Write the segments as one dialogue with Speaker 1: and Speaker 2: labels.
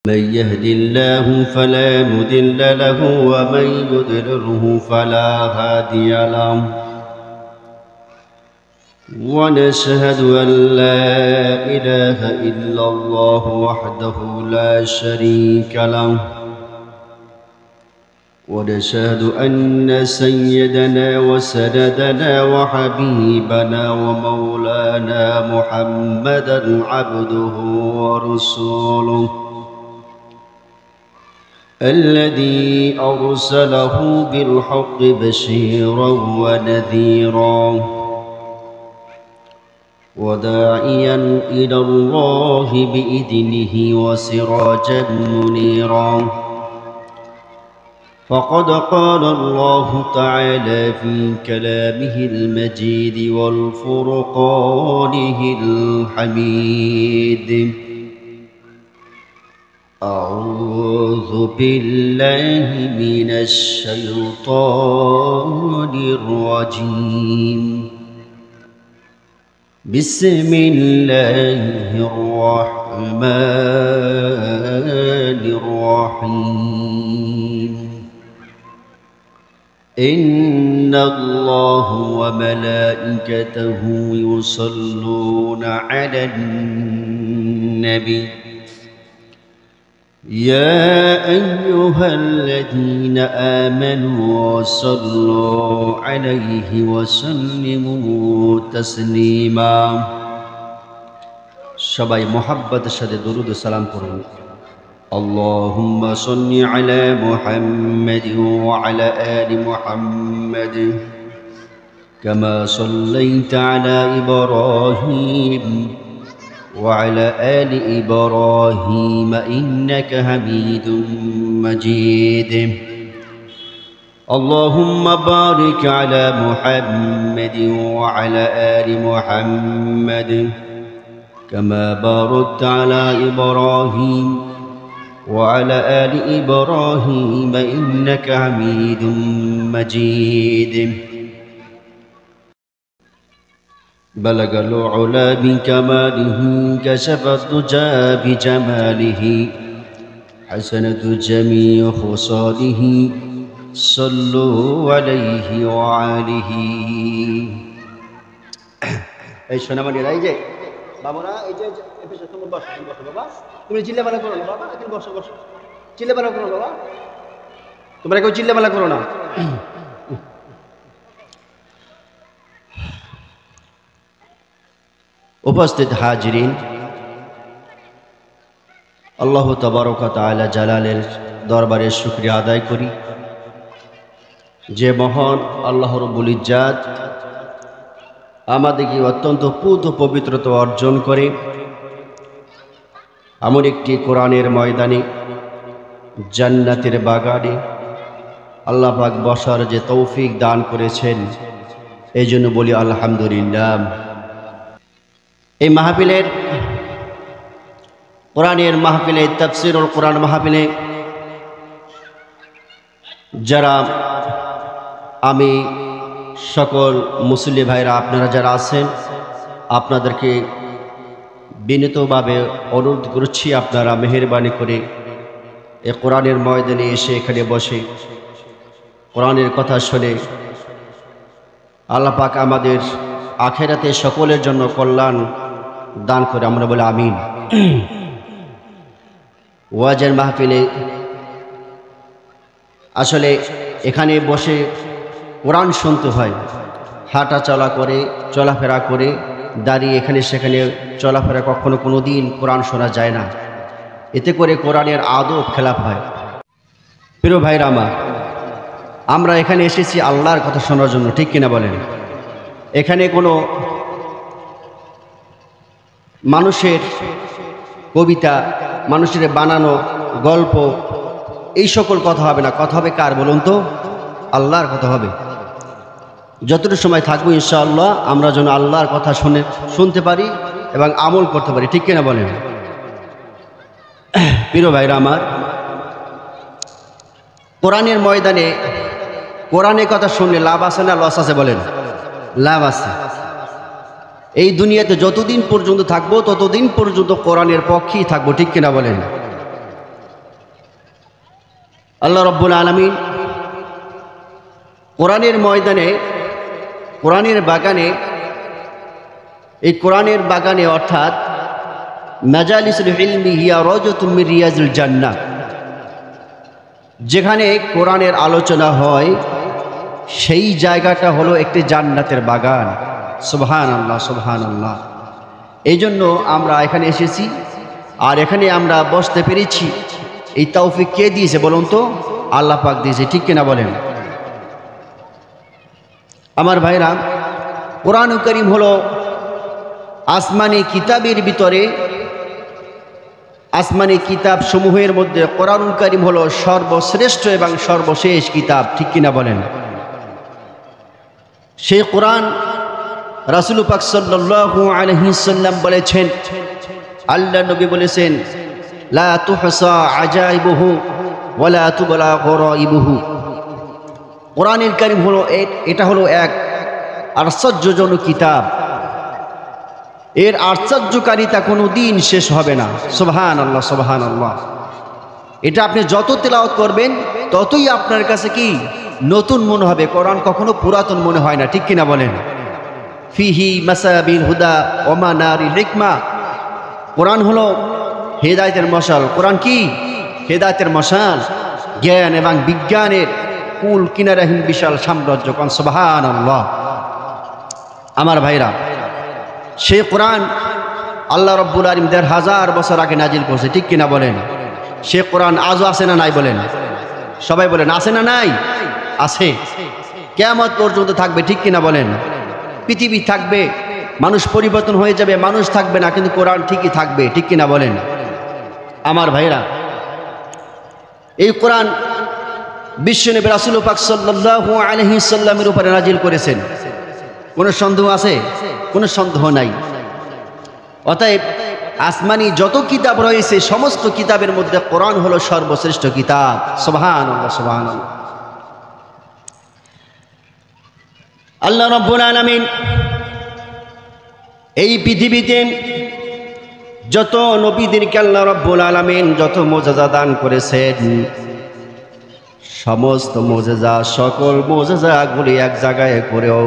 Speaker 1: من يهد الله فلا مضل له ومن يضلله فلا هادي له ونشهد أن لا إله إلا الله وحده لا شريك له ونشهد أن سيدنا وسندنا وحبيبنا ومولانا محمدا عبده ورسوله الذي أرسله بالحق بشيرا ونذيرا وداعيا إلى الله بإذنه وسراجا منيرا فقد قال الله تعالى في كلامه المجيد والفرقانه الحميد أعوذ بالله من الشيطان الرجيم بسم الله الرحمن الرحيم إن الله وملائكته يصلون على النبي يا أيها الذين آمنوا صلوا عليه وسلموا تسليما সবাই মোহাব্বতের সাথে দরুদ ও সালাম করুন اللهم صل على محمد وعلى آل محمد كما صليت على إبراهيم وعلى آل إبراهيم إنك حميد مجيد اللهم بارك على محمد وعلى آل محمد كما باركت على إبراهيم وعلى آل إبراهيم إنك حميد مجيد بلغ العلا بكماله كشف الدجى بجماله حسنة جميع خصاله صلوا عليه وعليه এই সোনামণিরা এই যে বাবারা এই যে এপিসোড তুমি বসো বাবা তুমি চিল্লাপালা করো না বাবা তুমি বসো চিল্লাপালা করো না বাবা তোমরা কেউ চিল্লাপালা করো না উপস্থিত হাজিরিন আল্লাহ তাবারক ওয়া তাআলা জালালের দরবারে শুকরিয়া আদায় করি যে মহান আল্লাহ রাব্বুল ইজ্জাত আমাদেরকে অত্যন্ত পূত পবিত্রতা অর্জন করে এমন একটি কোরআনের ময়দানে জান্নাতের বাগানে আল্লাহ পাক বসার যে তৌফিক দান করেছেন এই জন্য বলি আলহামদুলিল্লাহ এই মাহফিলের কোরআনের মাহফিলে তাফসীরুল কোরআন মাহফিলে যারা আমি সকল মুসলিম ভাইরা আপনারা যারা আছেন আপনাদেরকে বিনীতভাবে অনুরোধ করছি আপনারা মেহেরবানি করে এই কোরআনের ময়দানে এসে এখানে বসে কোরআনের কথা শুনে আল্লাহ পাক আমাদের আখিরাতে সকলের জন্য কল্যাণ দান করে আমরা বলি আমিন ওয়াজের মাহফিলে আসলে এখানে বসে কোরআন শুনতে হয় হাঁটা চলা করে চলাফেরা করে দাঁড়িয়ে এখানে সেখানে চলাফেরা কখনো কোনো দিন কোরআন শোনা যায় না এতে করে কোরআনের আদব খেলাপ হয় প্রিয় ভাইরা আমরা এখানে এসেছি আল্লাহর কথা শোনার জন্য ঠিক কিনা বলেন এখানে কোনো মানুষের কবিতা মানুষের বানানো গল্প এই সকল কথা হবে না কথা হবে কার বলুন তো আল্লাহর কথা হবে যতটুকু সময় থাকবো ইনশাআল্লাহ আমরা যেন আল্লাহর কথা শুনতে পারি এবং আমল করতে পারি ঠিক কিনা বলেন প্রিয় ভাইরা আমার কোরআনের ময়দানে কোরআনের কথা শুনলে লাভ আছে না লস আছে বলেন লাভ আছে এই দুনিয়াতে যতদিন পর্যন্ত থাকবো ততদিন পর্যন্ত কোরআনের পক্ষেই থাকবো ঠিক কিনা বলেন আল্লাহ রাব্বুল আলামিন কোরআনের ময়দানে, কোরআনের বাগানে, এই কোরআনের বাগানে অর্থাৎ মাজালিসুল ইলমি হিয়া রাওজাতুম মিন রিয়াজিল জান্নাহ, যেখানে কোরআনের আলোচনা হয় সেই জায়গাটা হলো একটি জান্নাতের বাগান। সুবহানাল্লাহ, সুবহানাল্লাহ। এই জন্য আমরা এখানে এসেছি, আর এখানে আমরা বসতে পেরেছি। এই তৌফিক কে দিয়েছে বলুন তো? আল্লাহ পাক দিয়েছে, ঠিক কিনা বলেন? আমার ভাইরা, কোরআন কারীম হলো আসমানি কিতাবের ভিতরে, আসমানি কিতাব সমূহের মধ্যে কোরআন কারীম হলো সর্বশ্রেষ্ঠ এবং সর্বশেষ কিতাব, ঠিক কিনা বলেন? সেই কোরআন রাসূল পাক সাল্লাল্লাহু আলাইহি সাল্লাম বলেছেন, আল্লাহ নবী বলেছেন, লা তুহসা আজাইবুহু ওয়ালা তুবলা গরাইবুহু। কোরআনুল কারীম হলো এটা হলো এক আশ্চর্যজনক কিতাব। এর আশ্চর্যকারিতা কোনো দিন শেষ হবে না। সুবহানাল্লাহ, সুবহানাল্লাহ। এটা আপনি যত তেলাওয়াত করবেন ততই আপনার কাছে কি নতুন মনে হবে। কোরআন কখনো পুরাতন মনে হয় না, ঠিক কিনা বলেন? ফিহি মাসাবিল হুদা ওয়া মানারিল হিকমা। কোরআন হলো হেদায়েতের মশাল। কোরআন কি? হেদায়েতের মশাল, জ্ঞান এবং বিজ্ঞানের কুল কিনারাহীন বিশাল সাম্রাজ্য। কোন সুবহানাল্লাহ। আমার ভাইরা, সেই কোরআন আল্লাহ রাব্বুল আলামিন ১৫০০ বছর আগে নাজিল করছে, ঠিক কিনা বলেন? সে কোরআন আজও আছে না নাই বলেন? সবাই বলেন, আছে না নাই? আছে। কিয়ামত পর্যন্ত থাকবে, ঠিক কিনা বলেন? পৃথিবী থাকবে, মানুষ পরিবর্তন হয়ে যাবে, মানুষ থাকবে না, কিন্তু কোরআন ঠিকই থাকবে, ঠিক কিনা বলেন? আমার ভাইরা, এই কোরআন বিশ্বনবী রাসূল পাক সাল্লাল্লাহু আলাইহি সাল্লামের উপরে নাজিল করেছেন। কোনো সন্দেহ আছে? কোনো সন্দেহ নাই। অতএব আসমানি যত কিতাব রয়েছে সমস্ত কিতাবের মধ্যে কোরআন হলো সর্বশ্রেষ্ঠ কিতাব। সুবহানাল্লাহ, সুবহানাল্লাহ। আল্লাহ রাব্বুল আলামিন এই পৃথিবীতে যত নবীদেরকে আল্লাহ রাব্বুল আলামিন যত মুজিজা দান করেছেন, সমস্ত মুজিজা, সকল মুজিজাগুলি এক জায়গায় করেও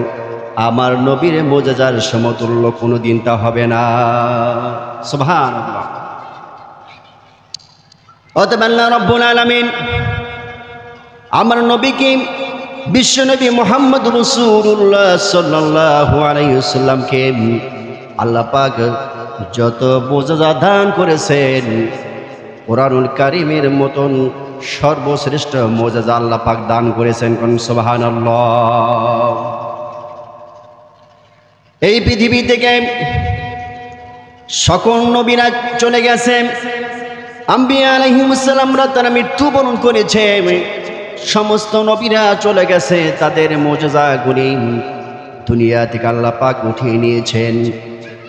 Speaker 1: আমার নবীর মুজিজার সমতুল্য কোনোদিন তা হবে না। সুবহানাল্লাহ। অতএব আল্লাহ রাব্বুল আলামিন আমার নবীকে, বিশ্বনবী মুহাম্মদ রাসূলুল্লাহ সাল্লাল্লাহু আলাইহি ওয়াসাল্লামকে আল্লাহ পাক যত মুজিজা দান করেছেন, কোরআনুল কারীমের মতন সর্বশ্রেষ্ঠ মুজিজা আল্লাহ পাক দান করেছেন। কোন সুবহানাল্লাহ। এই পৃথিবী থেকে সকল নবীরা চলে গেছে, আম্বিয়া আলাইহিস সালামরা তারা মৃত্যুবরণ করেছে, সমস্ত নবীরা চলে গেছে, তাদের মুজিজাগুলি দুনিয়া থেকে আল্লাহ পাক উঠিয়ে নিয়েছেন।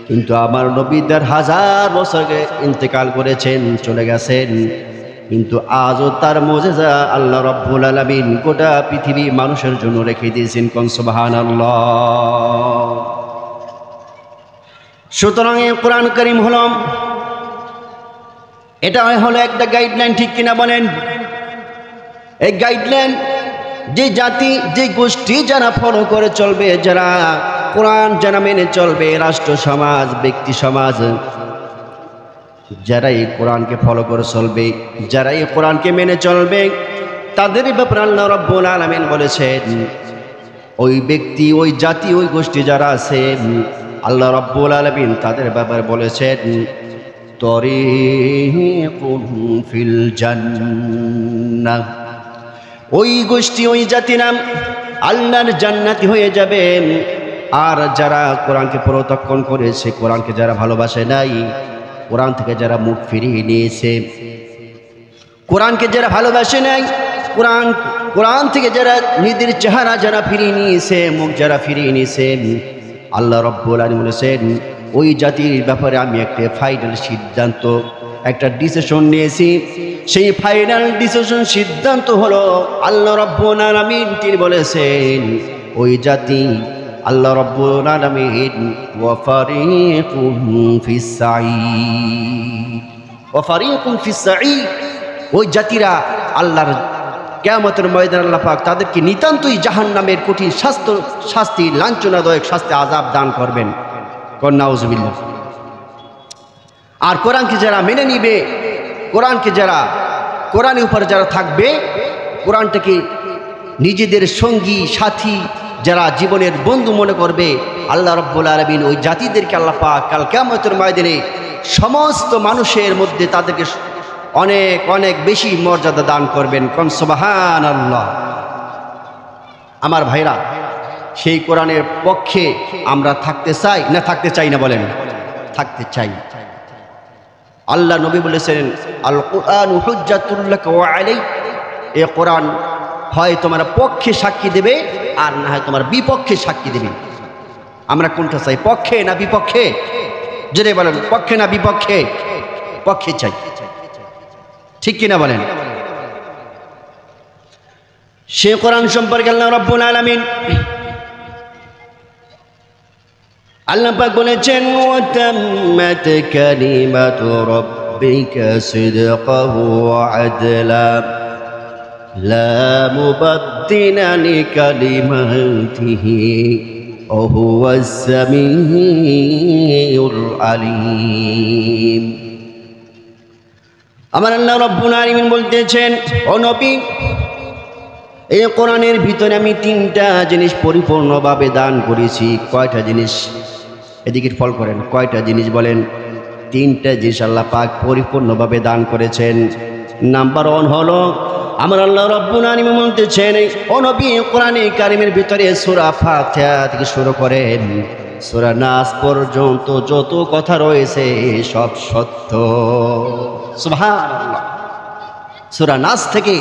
Speaker 1: কিন্তু আমার নবী ১৫০০ বছর আগে ইন্তেকাল করেছেন, চলে গেছেন, কিন্তু আজও তার মুজিজা আল্লাহ রাব্বুল আলামিন গোটা পৃথিবী মানুষের জন্য রেখে দিয়েছেন। কোন সুবহানাল্লাহ। সুতরাং এই কোরআন কারীম হলো, এটা হলো একটা গাইডলাইন, ঠিক কিনা বলেন? এই গাইডলাইন যে জাতি, যে গোষ্ঠী যারা ফলো করে চলবে, যারা কোরআন যারা মেনে চলবে, রাষ্ট্র সমাজ, ব্যক্তি সমাজ, যারা এই কোরআনকে ফলো করে চলবে, যারা এই কোরআনকে মেনে চলবে, তাদের ব্যাপারে আল্লাহ রাব্বুল আলামিন বলেছেন, ওই ব্যক্তি, ওই জাতি, ওই গোষ্ঠী যারা আছে, আল্লাহ রাব্বুল আলামিন তাদের ব্যাপারে বলেছেন, তরিকুন ফিল জান্নাহ। ওই গোষ্ঠী, ওই জাতি নাম আল্লাহর জান্নাতি হয়ে যাবে। আর যারা কোরআনকে প্রত্যাখ্যান করেছে, কোরআনকে যারা ভালোবাসে নাই, কোরআন থেকে যারা মুখ ফিরিয়ে নিয়েছে, কোরআনকে যারা ভালোবাসে নাই, কোরআন থেকে যারা নিজের চেহারা যারা ফিরিয়ে নিয়েছে, মুখ যারা ফিরিয়ে নিয়েছে, আল্লাহ রাব্বুল আলামিন বলেছেন, ওই জাতির ব্যাপারে আমি একটা ফাইনাল সিদ্ধান্ত, একটা ডিসিশন নিয়েছি। সেই ফাইনাল ডিসিশন সিদ্ধান্ত হলো, আল্লাহ রাব্বুল আলামিন তিনি বলেছেন, ওই জাতি আল্লাহ রাব্বুল আলামিন ওয়া ফারিকুন ফিস সাঈদ, ওয়া ফারিকুন ফিস সাঈদ, ওই জাতিরা আল্লাহর কিয়ামতের ময়দানে আল্লাহ পাক তাদেরকে নিতান্তই জাহান্নামের কঠিন শাস্তি, লাঞ্ছনাদায়ক শাস্তি, আযাব দান করবেন। নাউযুবিল্লাহ। আর কোরআনকে যারা মেনে নিবে, কোরআনের উপর যারা থাকবে, কোরআনটাকে নিজেদের সঙ্গী সাথী, যারা জীবনের বন্ধু মনে করবে, আল্লাহ রাব্বুল আলামিন ওই জাতিদেরকে আল্লাহ পাক কাল কিয়ামতের ময়দানে সমস্ত মানুষের মধ্যে তাদেরকে অনেক অনেক বেশি মর্যাদা দান করবেন। কোন সুবহানাল্লাহ। আমার ভাইরা, সেই কোরআনের পক্ষে আমরা থাকতে চাই না থাকতে চাই না বলেন? থাকতে চাই। আল্লাহ নবী বলেছেন, আল কুরআন হুজ্জাতুল লাকা ওয়া আলাইক, এই কোরআন হয় তোমার পক্ষে সাক্ষী দেবে আর না হয় তোমার বিপক্ষে সাক্ষী দেবে। আমরা কোনটা চাই, পক্ষে না বিপক্ষে? যদি বলেন পক্ষে না বিপক্ষে? পক্ষে চাই, ঠিক কিনা বলেন? সে কোরআন সম্পর্কে আল্লাহ রাব্বুল আলামিন আল্লাহ পাক বলেছেন, ওয়া তাম্মাত কালিমাতু রাব্বিকা সিদকান ওয়া আদলা লা মুবাদ্দিলা লিকালিমাতিহি ওয়া হুয়াস সামিউল আলিম। আমার আল্লাহ রাব্বুল আলামিন বলতেছেন, ও নবী, এই কোরআনের ভিতরে আমি তিনটা জিনিস পরিপূর্ণভাবে দান করেছি। কয়টা জিনিস? এদিকে ফল করেন, কয়টা জিনিস বলেন? তিনটা জিনিস আল্লাহ পাক পরিপূর্ণভাবে দান করেছেন। নাম্বার 1 হলো, আমার আল্লাহ রাব্বুল আলামিন বলতেছেন, ও নবী, কোরআনে কারীমের ভিতরে সূরা ফাতিহা থেকে শুরু করেন সূরা নাস পর্যন্ত যত কথা রয়েছে সব সত্য। সুবহানাল্লাহ। সূরা নাস থেকে,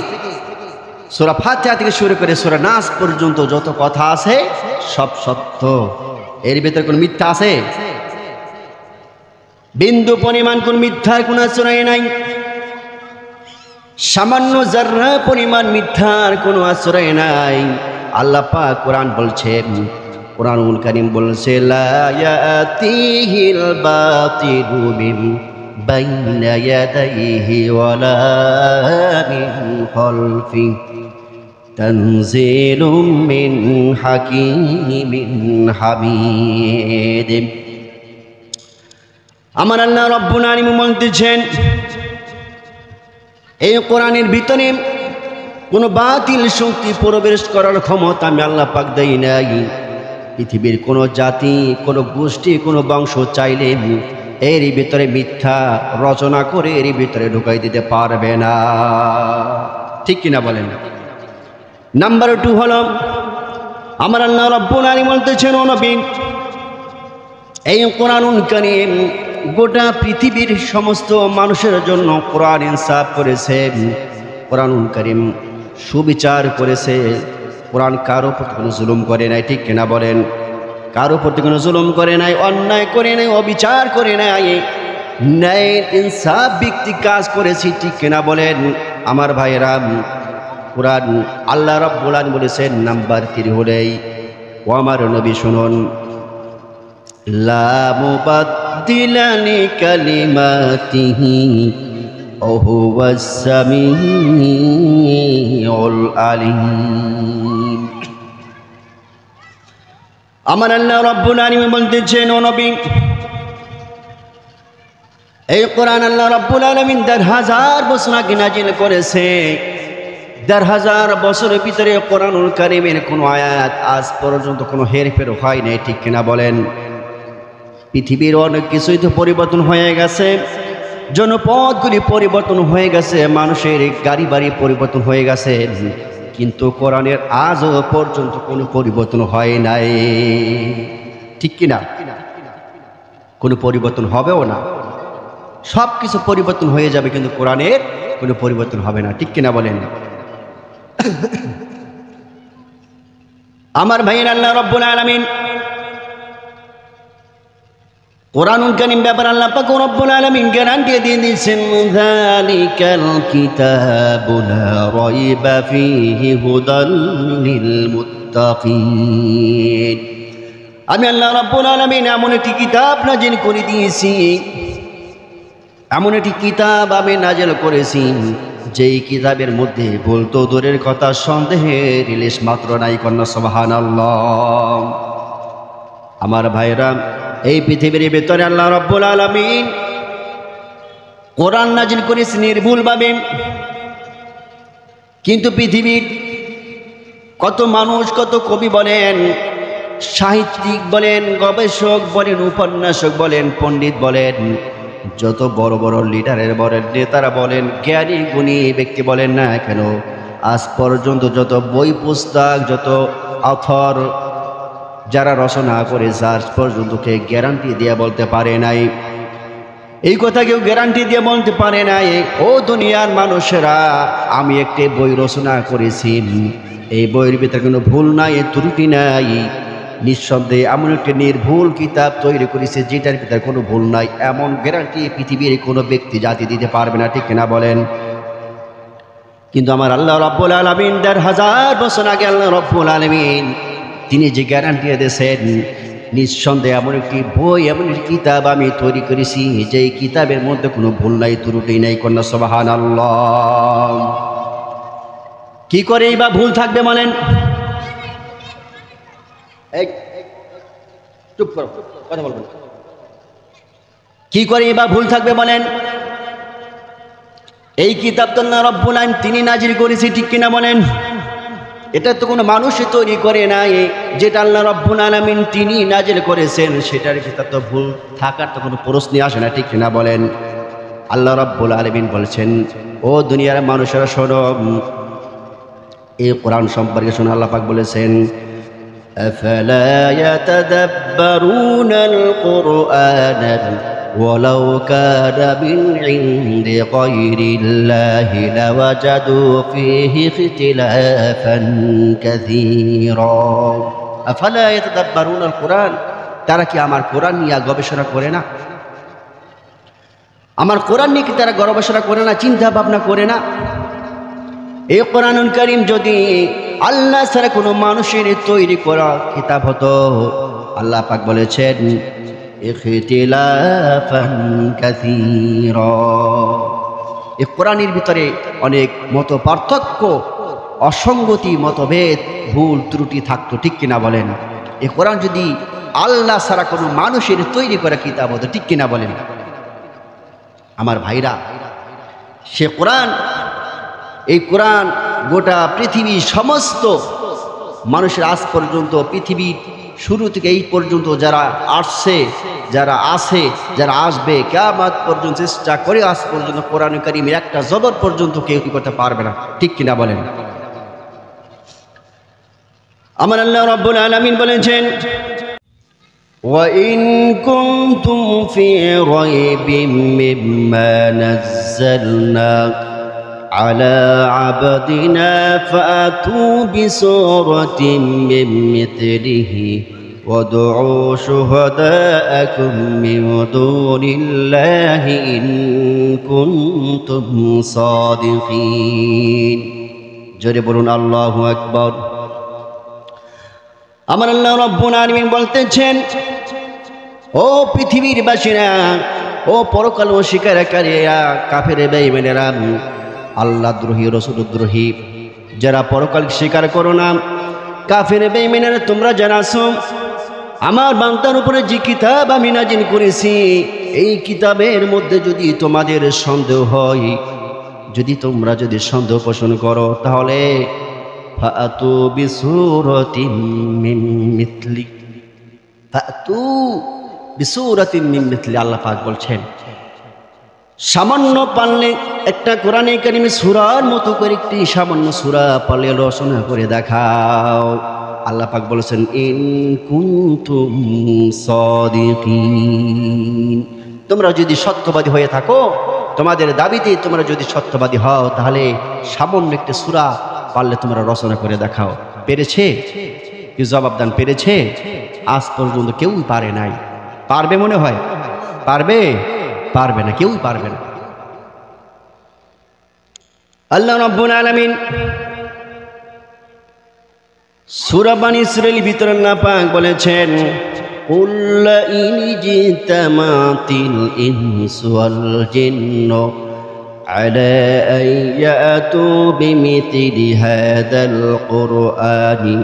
Speaker 1: সূরা ফাতিহা থেকে শুরু করে সূরা নাস পর্যন্ত যত কথা আছে সব সত্য। এর ভিতরে কোন মিথ্যা আছে? বিন্দু পরিমাণ কোন মিথ্যার কোন আশ্রয় নাই। সামান্য যাররা পরিমাণ মিথ্যার কোনো আশ্রয় নাই। আল্লাহ পাক কোরআন বলছেন, কোরআনুল কারীম বলছে, লা ইয়াতিহিল বাতিলু মিন বাইনা ইয়াদাইহি ওয়ালা মিন খালফিহি তানজিলুম মিন হাকীমিন হামিদ। আমার আল্লাহ রাব্বুল আলামিন বলতেছেন, এই কোরআনের ভিতরে কোনো বাতিল শক্তি প্রবেশ করার ক্ষমতা আমি আল্লাহ পাক দেই নাই। পৃথিবীর কোনো জাতি, কোনো গোষ্ঠী, কোনো বংশ চাইলে এরই ভিতরে মিথ্যা রচনা করে এরই ভিতরে ঢুকাই দিতে পারবে না, ঠিক কিনা বলেন? নাম্বার 2 হলো, আমার আল্লাহ রাব্বুল আলামিন বলতেছেন, ও নবী, এই কোরআনুল কারীম গোটা পৃথিবীর সমস্ত মানুষের জন্য কোরআন ইনসাফ করেছে। কোরআনুল কারীম সুবিচার করেছে। কোরআন কারো প্রতি কোনো জুলুম করে নাই, ঠিক কিনা বলেন? কারো প্রতি কোনো জুলুম করে নাই, অন্যায় করে নাই, অবিচার করে নাই, ন্যায় ইনসাফ ভিত্তিক কাজ করেছি, ঠিক কিনা বলেন? আমার ভাইয়েরা, কোরআন আল্লাহ রাব্বুল আলামিন বলেছেন নাম্বার 3 হলেই, ও আমার নবী শুনুন, লা মুবাদ্দিলা লিকালিমাতিহি ওয়া হুয়াস সামিউল আলিম। আমার আল্লাহ রাব্বুল আলামিন বলতেছেন, ও নবী, এই কোরআন আল্লাহ রাব্বুল আলামিন 1000 বছর আগে নাজিল করেছে। 1000 বছরের ভিতরে কোরআনুল কারীমের কোনো আয়াত আজ পর্যন্ত কোনো হেরফের হয় নাই, ঠিক কিনা বলেন? পৃথিবীর অনেক কিছুই তো পরিবর্তন হয়ে গেছে, জনপদগুলি পরিবর্তন হয়ে গেছে, মানুষের গাড়ি বাড়ি পরিবর্তন হয়ে গেছে, কিন্তু কোরআনের আজও পর্যন্ত কোনো পরিবর্তন হয় নাই, ঠিক কিনা? কোনো পরিবর্তন হবেও না। সব কিছু পরিবর্তন হয়ে যাবে, কিন্তু কোরআনের কোনো পরিবর্তন হবে না, ঠিক কিনা বলেন? আমার ভাইয়ের, আল্লাহ রাব্বুল আলামিন কোরআনুল কারীম ব্যাপারে আল্লাহ পাক রব্বুল আলামিন গ্যারান্টি দিয়ে দিয়েছেন, যালিকাল কিতাবু লা রাইবা ফীহি হুদাল লিল মুত্তাকিন। আমি আল্লাহ রাব্বুল আলামিন এমন একটি কিতাব নাযিল করে দিয়েছি, এমন একটি কিতাব আমি নাজেল করেছি যেই কিতাবের মধ্যে বলতো দূরের কথা সন্দেহের রিলেশ মাত্র নাই। কন্যা সুবহানাল্লাহ। আমার ভাইরা, এই পৃথিবীর ভিতরে আল্লাহ রাব্বুল আলামিন কোরআন নাজিল করেছেন নির্ভুলভাবে, কিন্তু পৃথিবীর কত মানুষ, কত কবি বলেন, সাহিত্যিক বলেন, গবেষক বলেন, উপন্যাসক বলেন, পণ্ডিত বলেন, যত বড় বড় লিডারের বলেন, নেতারা বলেন, জ্ঞানী গুণী ব্যক্তি বলেন না কেন, আজ পর্যন্ত যত বই পুস্তক, যত অথর যারা রচনা করেছে, আজ পর্যন্ত কেউ গ্যারান্টি দিয়ে বলতে পারে নাই, এই কথা কেউ গ্যারান্টি দিয়ে বলতে পারে নাই, ও দুনিয়ার মানুষেরা আমি একটি বই রচনা করেছি, এই বইয়ের ভিতরে কোনো ভুল নাই, ত্রুটি নাই। নিঃসন্দেহে এমন একটি নির্ভুল কিতাব তৈরি করেছে যেটার ভিতরে কোনো ভুল নাই, এমন গ্যারান্টি পৃথিবীর কোনো ব্যক্তি জাতি দিতে পারবে না, ঠিক কিনা বলেন? কিন্তু আমার আল্লাহ রাব্বুল আলামিন ১,৫০০ বছর আগে আল্লাহ রাব্বুল আলামিন তিনি যে গ্যারান্টি দিয়েছেন, নিঃসন্দেহে এমন একটি বই, এমন একটি কিতাব আমি তৈরি করেছি যে কিতাবের মধ্যে কোনো ভুল নাই, ত্রুটি নাই। কন্যা সুবহানাল্লাহ। কি করেই বা ভুল থাকবে বলেন? চুপ করো, কথা বলবেন। কি করে বা ভুল থাকবে বলেন? এই কিতাব তো আল্লাহ রাব্বুল আলামিন তিনি নাজিল করেছে, ঠিক কিনা বলেন? এটা তো কোনো মানুষই তৈরি করে নাই, যেটা আল্লাহ রাব্বুল আলামিন তিনি নাজিল করেছেন সেটার ভিতর তো ভুল থাকার তো কোনো প্রশ্নই আসে না, ঠিক কিনা বলেন? আল্লাহ রাব্বুল আলামিন বলছেন, ও দুনিয়ার মানুষেরা শোনো, এই কোরআন সম্পর্কে শুনে আল্লাহ পাক বলেছেন, আফালা ইয়াতাদাব্বারুনাল কুরআন ওয়ালাউ কানা মিন ইনদি গায়রিল্লাহি লাওয়াজাদু ফীহি ইখতিলাফান কাসীরা। আফালা ইয়াতাদাব্বারুনাল কুরআন, তারা কি আমার কোরআন নিয়ে গবেষণা করে না? আমার কোরআন নিয়ে কি তারা গবেষণা করে না, চিন্তা ভাবনা করে না? এই কোরআনুল কারীম যদি আল্লাহ ছাড়া কোনো মানুষের তৈরি করা কিতাব হতো, আল্লাহ পাক বলেছেন ইখতিলাফান কাসীরা, এই কোরআনের ভিতরে অনেক মত পার্থক্য, অসঙ্গতি, মতভেদ, ভুল ত্রুটি থাকতো, ঠিক কিনা বলেন? এই কোরআন যদি আল্লাহ ছাড়া কোনো মানুষের তৈরি করা কিতাব হতো, ঠিক কিনা বলেন? আমার ভাইরা, সে কোরআন, এই কোরআন গোটা পৃথিবী সমস্ত মানুষের আজ পর্যন্ত, পৃথিবীর শুরু থেকে এই পর্যন্ত যারা আসছে, যারা আছে, যারা আসবে, কিয়ামত পর্যন্ত চেষ্টা করে আজ পর্যন্ত কোরআন কারীমের একটা জবর পর্যন্ত কেউ কি করতে পারবে না, ঠিক কিনা বলেন? আমার আল্লাহ রাব্বুল আলামিন বলেছেন, وَإِن كُنتُمْ فِي رَيْبٍ مِّمَّا نَزَّلْنَا عَلَى عَبْدِنَا فَأْتُوا بِسُورَةٍ مِّن مِّثْلِهِ وَادْعُوا شُهَدَاءَكُم مِّن دُونِ اللَّهِ إِن كُنتُمْ صَادِقِينَ। জোরে বলুন আল্লাহু আকবার। আমার আল্লাহ রাব্বুল আলামিন বলতেছেন, ও পৃথিবীর বাসীরা, ও পরকাল অস্বীকারীরা, কাফের বেঈমানেরা, আল্লাহ দ্রোহী, রাসূল দ্রোহী, যারা পরকাল স্বীকার করো না, কাফের বেঈমানেরা, তোমরা যারা আছো, আমার বান্দার উপরে যে কিতাব আমি নাজিল করেছি, এই কিতাবের মধ্যে যদি তোমাদের সন্দেহ হয়, যদি তোমরা যদি সন্দেহ পোষণ করো, তাহলে ফাতু বিসূরাতিন মিন মিথলি, ফাতু বিসূরাতিন মিন মিথলি। আল্লাহ পাক বলছেন, সামান্য পারলে একটা কোরআনে কারীমে সূরার মতো করে একটি সামান্য সূরা পারলে রচনা করে দেখাও। আল্লাহ পাক বলেছেন, ইন কুনতুম সাদিকিন, তোমরা যদি সত্যবাদী হয়ে থাকো, তোমাদের দাবিতে তোমরা যদি সত্যবাদী হও, তাহলে সামান্য একটা সূরা পারলে তোমরা রচনা করে দেখাও। পেরেছে? কি জবাব দান, পেরেছে? আজ পর্যন্ত কেউই পারে নাই। পারবে মনে হয়? পারবে? পারবে না, কেউই পারবে না। আল্লাহ রাব্বুল আলামিন সূরা বনী ইসরাঈল ভিতরে আল্লাহ পাক বলেছেন, قل لئن اجتمعت الإنس والجن على أن يأتوا بمثل هذا القرآن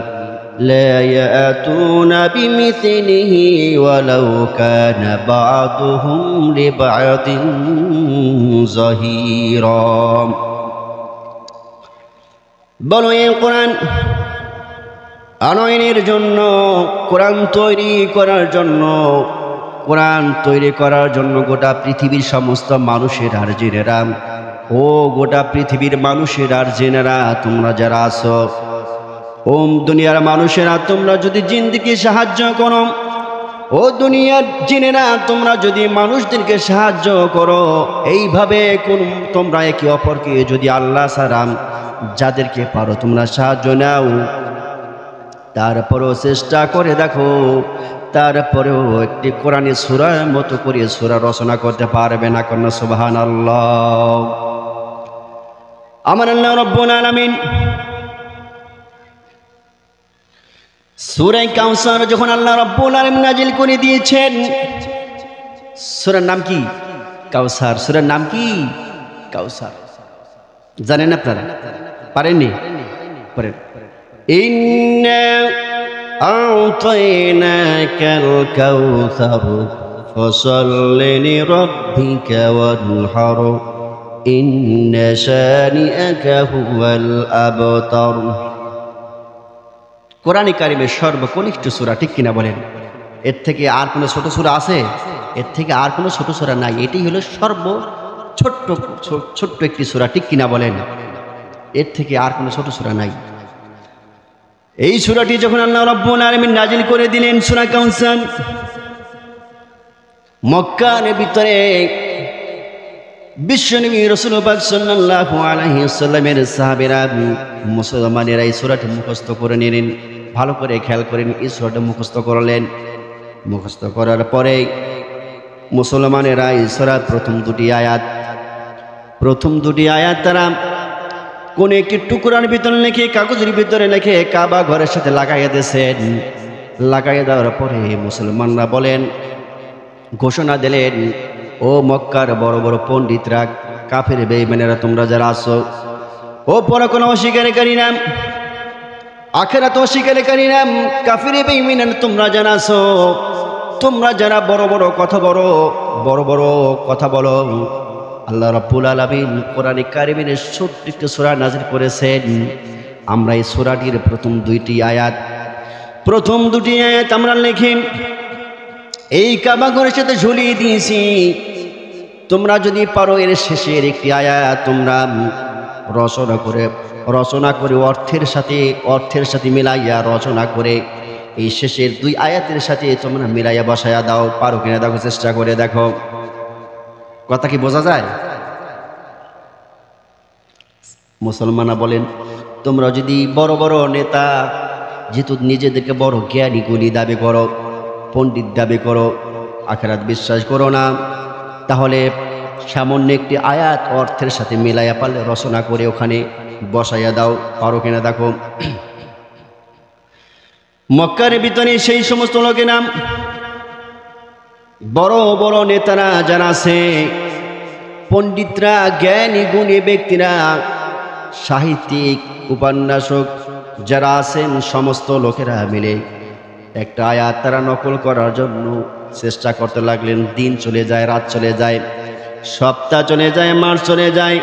Speaker 1: لا يأتون بمثله ولو كان بعضهم لبعض ظهيرا বলো এই কোরআন আনয়নের জন্য, কোরআন তৈরি করার জন্য, কোরআন তৈরি করার জন্য গোটা পৃথিবীর সমস্ত মানুষের আর জেনেরা, ও গোটা পৃথিবীর মানুষের আর জেনেরা, তোমরা যারা আছো, ওম দুনিয়ার মানুষেরা, তোমরা যদি জিনদেরকে সাহায্য করো, ও দুনিয়ার জিনেরা, তোমরা যদি মানুষদেরকে সাহায্য করো, এইভাবে কোন তোমরা একে অপরকে যদি আল্লাহ ছাড়া যাদেরকে পারো তোমরা সাহায্য নাও, তারপরেও চেষ্টা করে দেখো, তারপরেও একটি কোরআনী সূরার মতো করে সূরা রচনা করতে পারবে না। কন্যা সুবহানাল্লাহ। আমার আল্লাহ রাব্বুল আলামিন সূরা কাউসার যখন আল্লাহ রাব্বুল আলামিন নাজিল করে দিয়েছেন, সূরার নাম কি? কাউসার। সূরার নাম কি? কাউসার। জানেন আপনারা? পারেননি? পারেন। ইন্না আ'তাইনাকাল কাউসার ফাসাল্লি লিরাব্বিকা ওয়ানহার ইন্না শানিআকা হুয়াল আবতার। কোরআনে কারিমের সর্বকনিষ্ঠ সূরা, ঠিক কিনা বলেন? এর থেকে আর কোনো ছোট সূরা আছে? এর থেকে আর কোনো ছোট সূরা নাই। এটি হলো ছোট্ট একটি সূরা, ঠিক কিনা বলেন? এর থেকে আর কোনো ছোট সূরা নাই। এই সূরাটি যখন আল্লাহ রাব্বুল আলামিন নাজিল করে দিলেন, সূরা কাউসার, মক্কার ভিতরে বিশ্বনবী রাসূল পাক সাল্লাল্লাহু আলাইহি ওয়াসাল্লামের সাহাবীরা মুসলমানেরা এই সূরাটি মুখস্থ করে নিলেন। ভালো করে খেয়াল করেন, এই সূরাটি মুখস্থ করলেন। মুখস্থ করার পরে মুসলমানেরা এই সূরার প্রথম দুটি আয়াত তারা কোন একটি টুকরার ভিতরে লিখে, কাগজের ভিতরে লিখে কাবা ঘরের সাথে লাগাইয়া দিয়েছেন। লাগাইয়া দেওয়ার পরে মুসলমানরা বলেন, ঘোষণা দিলেন, ও মক্কার বড় বড় পণ্ডিতরা, কাফের বেঈমানেরা, তোমরা যারা আছো, ও পরকাল অস্বীকারী নাম, আখিরাত অস্বীকারী নাম, কাফের বেঈমান তোমরা যারা আছো, তোমরা যারা বড় বড় কথা বলো, আল্লাহ রাব্বুল আলামিন কোরআনে কারিমের ছোট্ট একটি সূরা নাযিল করেছেন। আমরা এই সূরাটির প্রথম দুটি আয়াত আমরা লিখে এই কাবা ঘরের সাথে ঝুলিয়ে দিয়েছি। তোমরা যদি পারো এর শেষের একটি আয়াত তোমরা রচনা করে অর্থের সাথে মিলাইয়া রচনা করে এই শেষের দুই আয়াতের সাথে তোমরা মিলাইয়া বসায়া দাও। পারো কিনা দেখো, চেষ্টা করে দেখো। কথা কি বোঝা যায়? মুসলমানরা বলেন, তোমরা যদি বড় বড় নেতা, যেহেতু নিজেদেরকে বড় জ্ঞানী গুণী দাবি করো, পণ্ডিত দাবি করো, আখিরাত বিশ্বাস করো না, তাহলে সামান্য একটি আয়াত অর্থের সাথে মিলাইয়া পারলে রচনা করে ওখানে বসাইয়া দাও। পারো কিনা দেখো। মক্কার ভিতরে সেই সমস্ত লোকের নাম, বড় বড় নেতারা যারা আছে, পণ্ডিতরা, জ্ঞানী গুণী ব্যক্তিরা, সাহিত্যিক, উপন্যাসক যারা আছেন, সমস্ত লোকেরা মিলে একটা আয়াত তারা নকল করার জন্য চেষ্টা করতে লাগলেন। দিন চলে যায়, রাত চলে যায়, সপ্তাহ চলে যায়, মাস চলে যায়,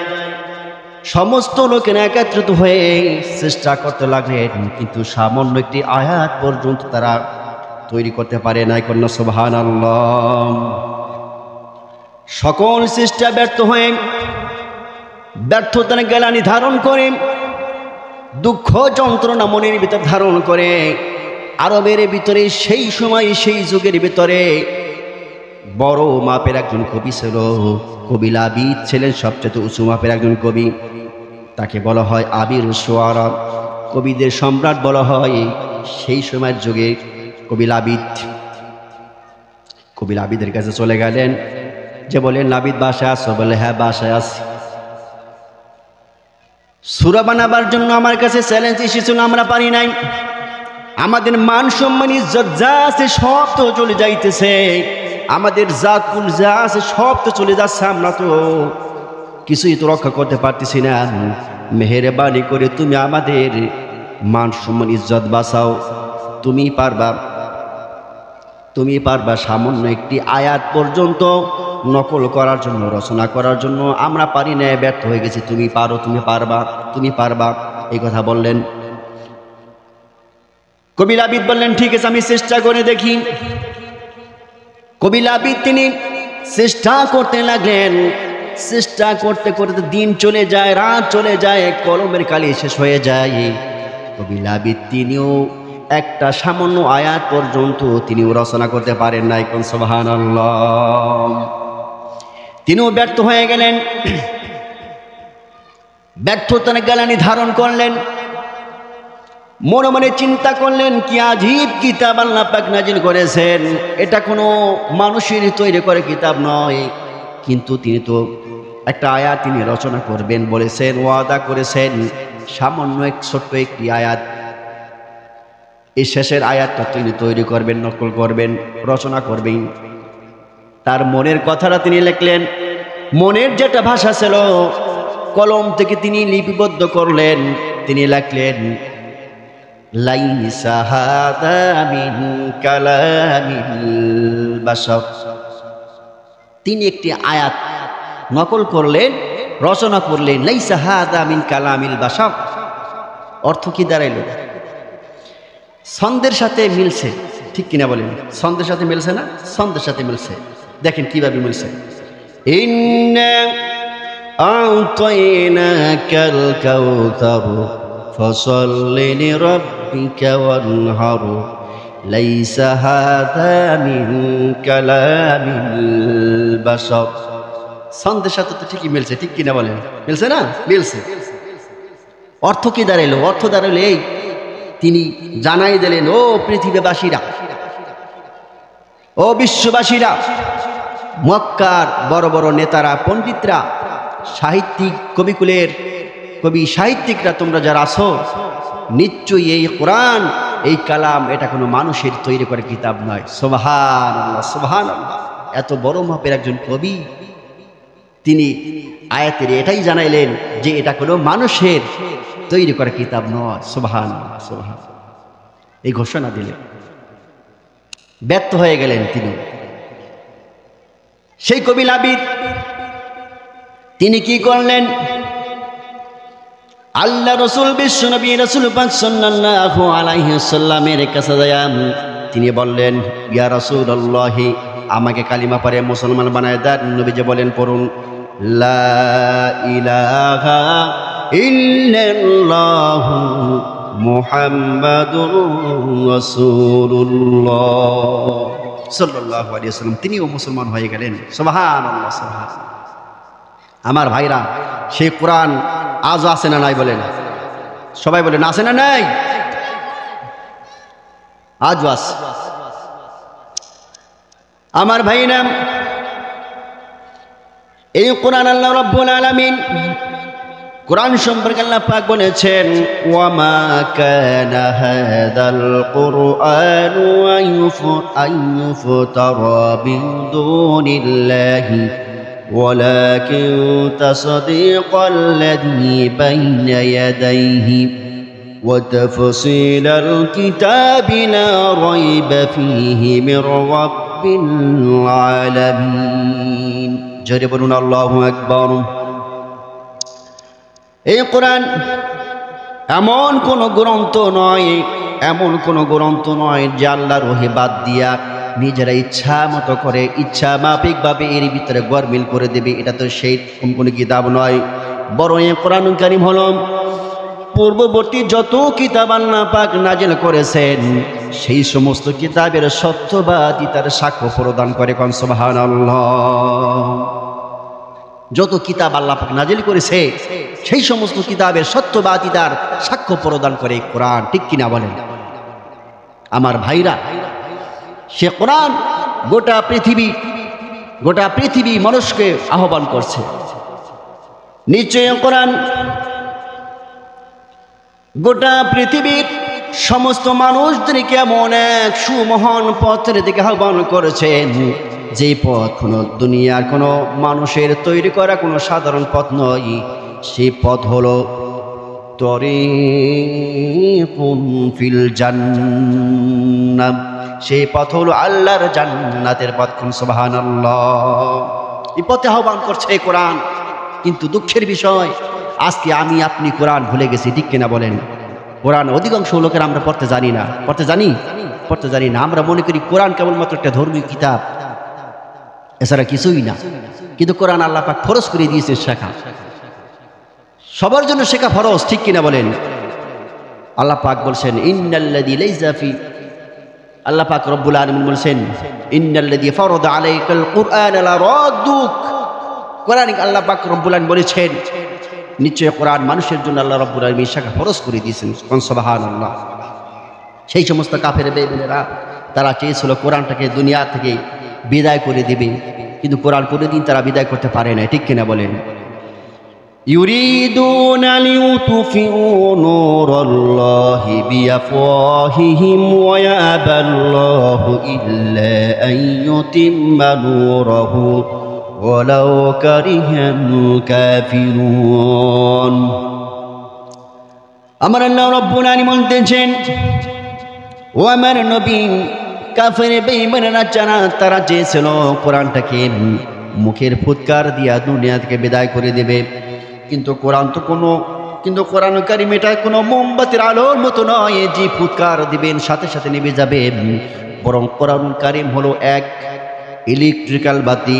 Speaker 1: সমস্ত লোকেরা একত্রিত হয়ে চেষ্টা করতে লাগলেন, কিন্তু সামান্য একটি আয়াত পর্যন্ত তারা তৈরি করতে পারে নাই। কন্যা সুবহানাল্লাহ। সকল চেষ্টা ব্যর্থ হয়ে ব্যর্থতার গ্লানি ধারণ করে, দুঃখ যন্ত্রণা মনের ভিতর ধারণ করে, আরবের ভিতরে সেই সময় সেই যুগের ভিতরে বড় মাপের একজন কবি ছিল, কবি লাবিদ ছিলেন সবচেয়ে উঁচু মাপের একজন কবি। তাকে বলা হয় আবির শুআরা, কবিদের সম্রাট বলা হয় সেই সময়ের যুগে কবি লাবিদ। কবি লাবিদের কাছে চলে গেলেন, যে বলেন, লাবিদ বাসায় আছো? বলে, হ্যাঁ বাসায় আছি। সূরা বানাবার জন্য আমার কাছে চ্যালেঞ্জ এসেছিল, আমরা পারি নাই। আমাদের মান সম্মান ইজ্জত যা আছে সব তো চলে যাইতেছে, আমাদের জাত কুল যা আছে সব তো চলে যাচ্ছে, আমরা তো কিছুই তো রক্ষা করতে পারতেছি না। মেহেরবানি করে তুমি আমাদের মান সম্মান ইজ্জত বাঁচাও। তুমি পারবা সামান্য একটি আয়াত পর্যন্ত নকল করার জন্য, রচনা করার জন্য আমরা পারি না, ব্যর্থ হয়ে গেছি। তুমি পারো, তুমি পারবা এই কথা বললেন। কবি লাবিদ বললেন ঠিক আছে, আমি চেষ্টা করে দেখি। কবি লাবিদ তিনি চেষ্টা করতে লাগলেন। চেষ্টা করতে করতে দিন চলে যায়, রাত চলে যায়, কলমের কালি শেষ হয়ে যায়। কবি লাবিদ তিনিও একটা সামান্য আয়াত পর্যন্ত তিনিও রচনা করতে পারেন নাই। কোন সুবহানাল্লাহ। তিনিও ব্যর্থ হয়ে গেলেন। ব্যর্থতার গ্লানি ধারণ করলেন। মনে মনে চিন্তা করলেন কি আজীব কিতাব আল্লাহ পাক নাজিল করেছেন, এটা কোনো মানুষের তৈরি করে কিতাব নয়। কিন্তু তিনি তো একটা আয়াত তিনি রচনা করবেন বলেছেন, ওয়াদা করেছেন। সামান্য এক ছোট্ট একটি আয়াত, এই শেষের আয়াতটা তিনি তৈরি করবেন, নকল করবেন, রচনা করবেন। তার মনের কথাটা তিনি লিখলেন। মনের যেটা ভাষা ছিল কলম থেকে তিনি লিপিবদ্ধ করলেন। তিনি লিখলেন লাইসা হাদা মিন কালামিল বাশার। তিনি একটি আয়াত নকল করলেন, রচনা করলেন। লাইসা হাদা মিন কালামিল বাশার অর্থ কি দাঁড়াইল? ছন্দের সাথে মিলছে, ঠিক কিনা বলেন? ছন্দের সাথে মিলছে না? ছন্দের সাথে মিলছে। দেখেন কিভাবে মিলছে। ইন্না আ'তাইনাকাল কাউসার ফসল্লি লিরাব্বিকা ওয়ানহার লাইসা হাদা মিন কালামিল বাশার। ছন্দের সাথে তো ঠিকই মিলছে, ঠিক কিনা বলেন? মিলছে না? মিলছে। অর্থ কি দাঁড়াইল? অর্থ দাঁড়াইল এই, তিনি জানাই দিলেন, ও পৃথিবীবাসীরা, ও বিশ্ববাসীরা, মক্কার বড় বড় নেতারা, পণ্ডিতরা, সাহিত্যিক, কবিকুলের কবি সাহিত্যিকরা, তোমরা যারা আছো, নিশ্চয়ই এই কোরআন, এই কালাম, এটা কোনো মানুষের তৈরি করে কিতাব নয়। সুবহানাল্লাহ, সুবহানাল্লাহ। এত বড় মাপের একজন কবি, তিনি আয়াতের এটাই জানাইলেন যে এটা কোনো মানুষের তৈরি করা কিতাব নয়। সুবহানাল্লাহ, সুবহানাল্লাহ, এই ঘোষণা দিলেন। ব্যর্থ হয়ে গেলেন তিনি। সেই কবি লাবিদ তিনি কি করলেন? আল্লাহ রসুল, বিশ্ব নবী রাসূল পাক সাল্লাল্লাহু আলাইহি ওয়াসাল্লামের কাছে যায় তিনি বললেন, ইয়া রাসূলুল্লাহ, আমাকে কালিমা পড়ে মুসলমান বানায় দেন। নবীজি বলেন, পড়ুন লা ইলাহা ইল্লাল্লাহু মুহাম্মাদুর রাসূলুল্লাহ সাল্লাল্লাহু আলাইহি ওয়াসাল্লাম। তিনিও মুসলমান হয়ে গেলেন। সুবহানাল্লাহ, সুবহানাল্লাহ। আমার ভাইরা, সেই কোরআন আজও আছে না নাই বলেন? সবাই বলেন আছে না নাই? আজও আছে। আমার ভাইরা, এই কোরআন আল্লাহ রাব্বুল আলামিন, কোরআন সম্পর্কে আল্লাহ পাক বলেছেন, ওয়া মা কানা হাযাল কুরআনু আইয়ুফতারা মিন দুনিল্লাহি ওয়ালাকিন তাসদীকাল্লাযী বাইনা ইয়াদাইহি ওয়া তাফসীলাল কিতাবি লা রাইবা ফীহি মির রাব্বিল আলামিন। জোরে বলুন আল্লাহু আকবার। এই কোরআন এমন কোন গ্রন্থ নয়, এমন কোন গ্রন্থ নয় যে আল্লাহর ওহী বাদ দিয়া নিজেরা ইচ্ছা মতো করে, ইচ্ছা মাফিক ভাবে এর ভিতরে গরমিল করে দেবে। এটা তো সেই কোনো কিতাব নয়। বরং এই কোরআনুল কারীম হল পূর্ববর্তী যত কিতাব আল্লাহ পাক নাজিল করেছেন সেই সমস্ত কিতাবের সত্যবাদিতার সাক্ষ্য প্রদান করে। কোন সুবহানাল্লাহ। যত কিতাব আল্লাহ পাক নাজিল করেছে সেই সমস্ত কিতাবের সত্যবাদিতার সাক্ষ্য প্রদান করে কোরআন, ঠিক কিনা বলেন? আমার ভাইরা, সে কোরআন গোটা পৃথিবী মানুষকে আহ্বান করছে। নিশ্চয় কোরআন গোটা পৃথিবীর সমস্ত মানুষদেরকে এমন এক সুমহান পথের দিকে আহ্বান করেছেন যে পথ কোনো দুনিয়ার কোনো মানুষের তৈরি করা কোনো সাধারণ পথ নয়। সেই পথ হলো তরিকুন ফিল জান্নাহ, সেই পথ হলো আল্লাহর জান্নাতের পথ। সুবহানাল্লাহ। এই পথে আহ্বান করছে কোরআন। কিন্তু দুঃখের বিষয় আজকে আমি আপনি কোরআন ভুলে গেছি, ঠিক কিনা বলেন? কোরআন অধিকাংশ লোকের আমরা পড়তে জানি না। পড়তে জানি না। আমরা মনে করি কোরআন কেবলমাত্র একটা ধর্মীয় কিতাব, এছাড়া কিছুই না। কিন্তু কোরআন আল্লাহ পাক ফরজ করে দিয়েছে শেখা, সবার জন্য শেখা ফরজ, ঠিক কিনা বলেন? আল্লাহ পাক বলছেন ইন্নাল্লাযী লাইসা ফি, আল্লাহ পাক রব্বুল আলামিন বলছেন ইন্নাল্লাযী ফারাদা আলাইকাল কুরআনা লারাদ্দুক। কোরআন আল্লাহ পাক রব্বুল আলামিন বলেছেন নিশ্চয় কোরআন মানুষের জন্য আল্লাহ রব্বুল আলামিন শেখা ফরজ করে দিয়েছেন। সুবহানাল্লাহ। সেই সমস্ত কাফের বেঈমানেরা তারা চেয়েছিল কোরআনটাকে দুনিয়া থেকে বিদায় করে দিবে, কিন্তু কোরআন কোনোদিন তারা বিদায় করতে পারে না, ঠিক কিনা বলেন? ইউরিদুনা লিউতফিউ নূরাল্লাহি বিআফওয়াহিহিম ওয়া ইয়াবাল্লাহু ইল্লা আইয়ুতিম্মা নূরাহু ওয়ালাউ কারিহাল কাফিরুন। আমার আল্লাহ রাব্বুল আলামিন বলতেছেন, ও আমার নবী, কাফের বেঈমানেরা যারা তারা চেয়েছিল কোরআনটাকে মুখের ফুৎকার দিয়া দুনিয়া থেকে বিদায় করে দেবে, কিন্তু কোরআন কারীম এটা কোনো মোমবাতির আলোর মতো নয় যে ফুৎকার দিবেন সাথে সাথে নিভে যাবে। বরং কোরআন কারীম হলো এক ইলেকট্রিক্যাল বাতি,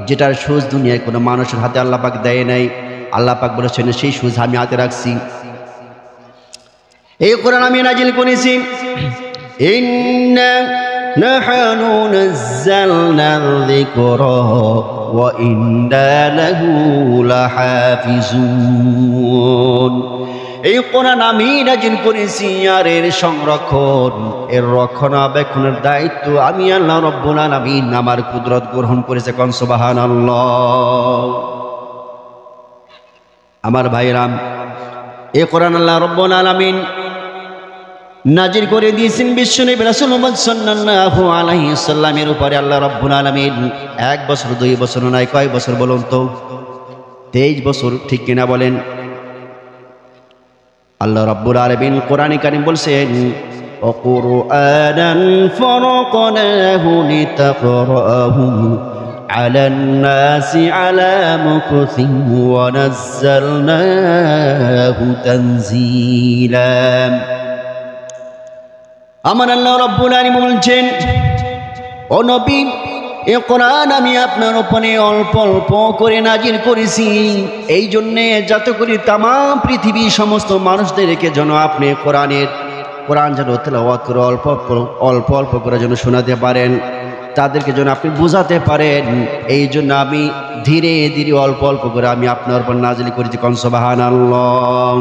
Speaker 1: যেটার সুইচ দুনিয়ায় কোনো মানুষের হাতে আল্লাহ পাক দেয় নাই। আল্লাহ পাক বলেছেন সেই সুইচ আমি হাতে রাখছি। এই কোরআন আমি নাজিল করেছি। ইন্না নাহনু নাযালনা যিকরা ওয়া ইন্না লাহু লাহাফিজুন। এই কোরআন আমি নাজিল করেছি, আর এর সংরক্ষণ, এর রক্ষণাবেক্ষণের দায়িত্ব আমি আল্লাহ রাব্বুল আলামিন আমার কুদরত গ্রহণ করেছে। কোন সুবহানাল্লাহ। আমার ভাইরাম, এই কোরআন আল্লাহ রাব্বুল আলামিন নাজিল করে দিয়েছেন বিশ্বনবী রাসূলুল্লাহ সাল্লাল্লাহু আলাইহি সাল্লামের উপরে। আল্লাহ রাব্বুল আলামিন 1 বছর 2 বছর নয়, কয় বছর বলুন তো? 23 বছর, ঠিক কিনা বলেন? আল্লাহ রাব্বুল আলামিন কোরআনে কারীম বলছেন ওয়া কুরআনান ফারাকনাহু লিতাকরাহু আলান নাসি আলা মুকসিন ওয়া নাযালনাহু তানজিলা। আমার আল্লাহ রাব্বুল আলামিন বলছেন, ও নবী, এই কোরআন আমি আপনার উপরে অল্প অল্প করে নাজিল করেছি, এই জন্যে যাতে করে তাম পৃথিবী সমস্ত মানুষদেরকে যেন আপনি কোরআন যেন তেলাওয়াত করে অল্প অল্প করে যেন শোনাতে পারেন, তাদেরকে যেন আপনি বোঝাতে পারেন। এই জন্য আমি ধীরে ধীরে অল্প অল্প করে আমি আপনার উপর নাজিল করেছি। কোন সুবহানাল্লাহ।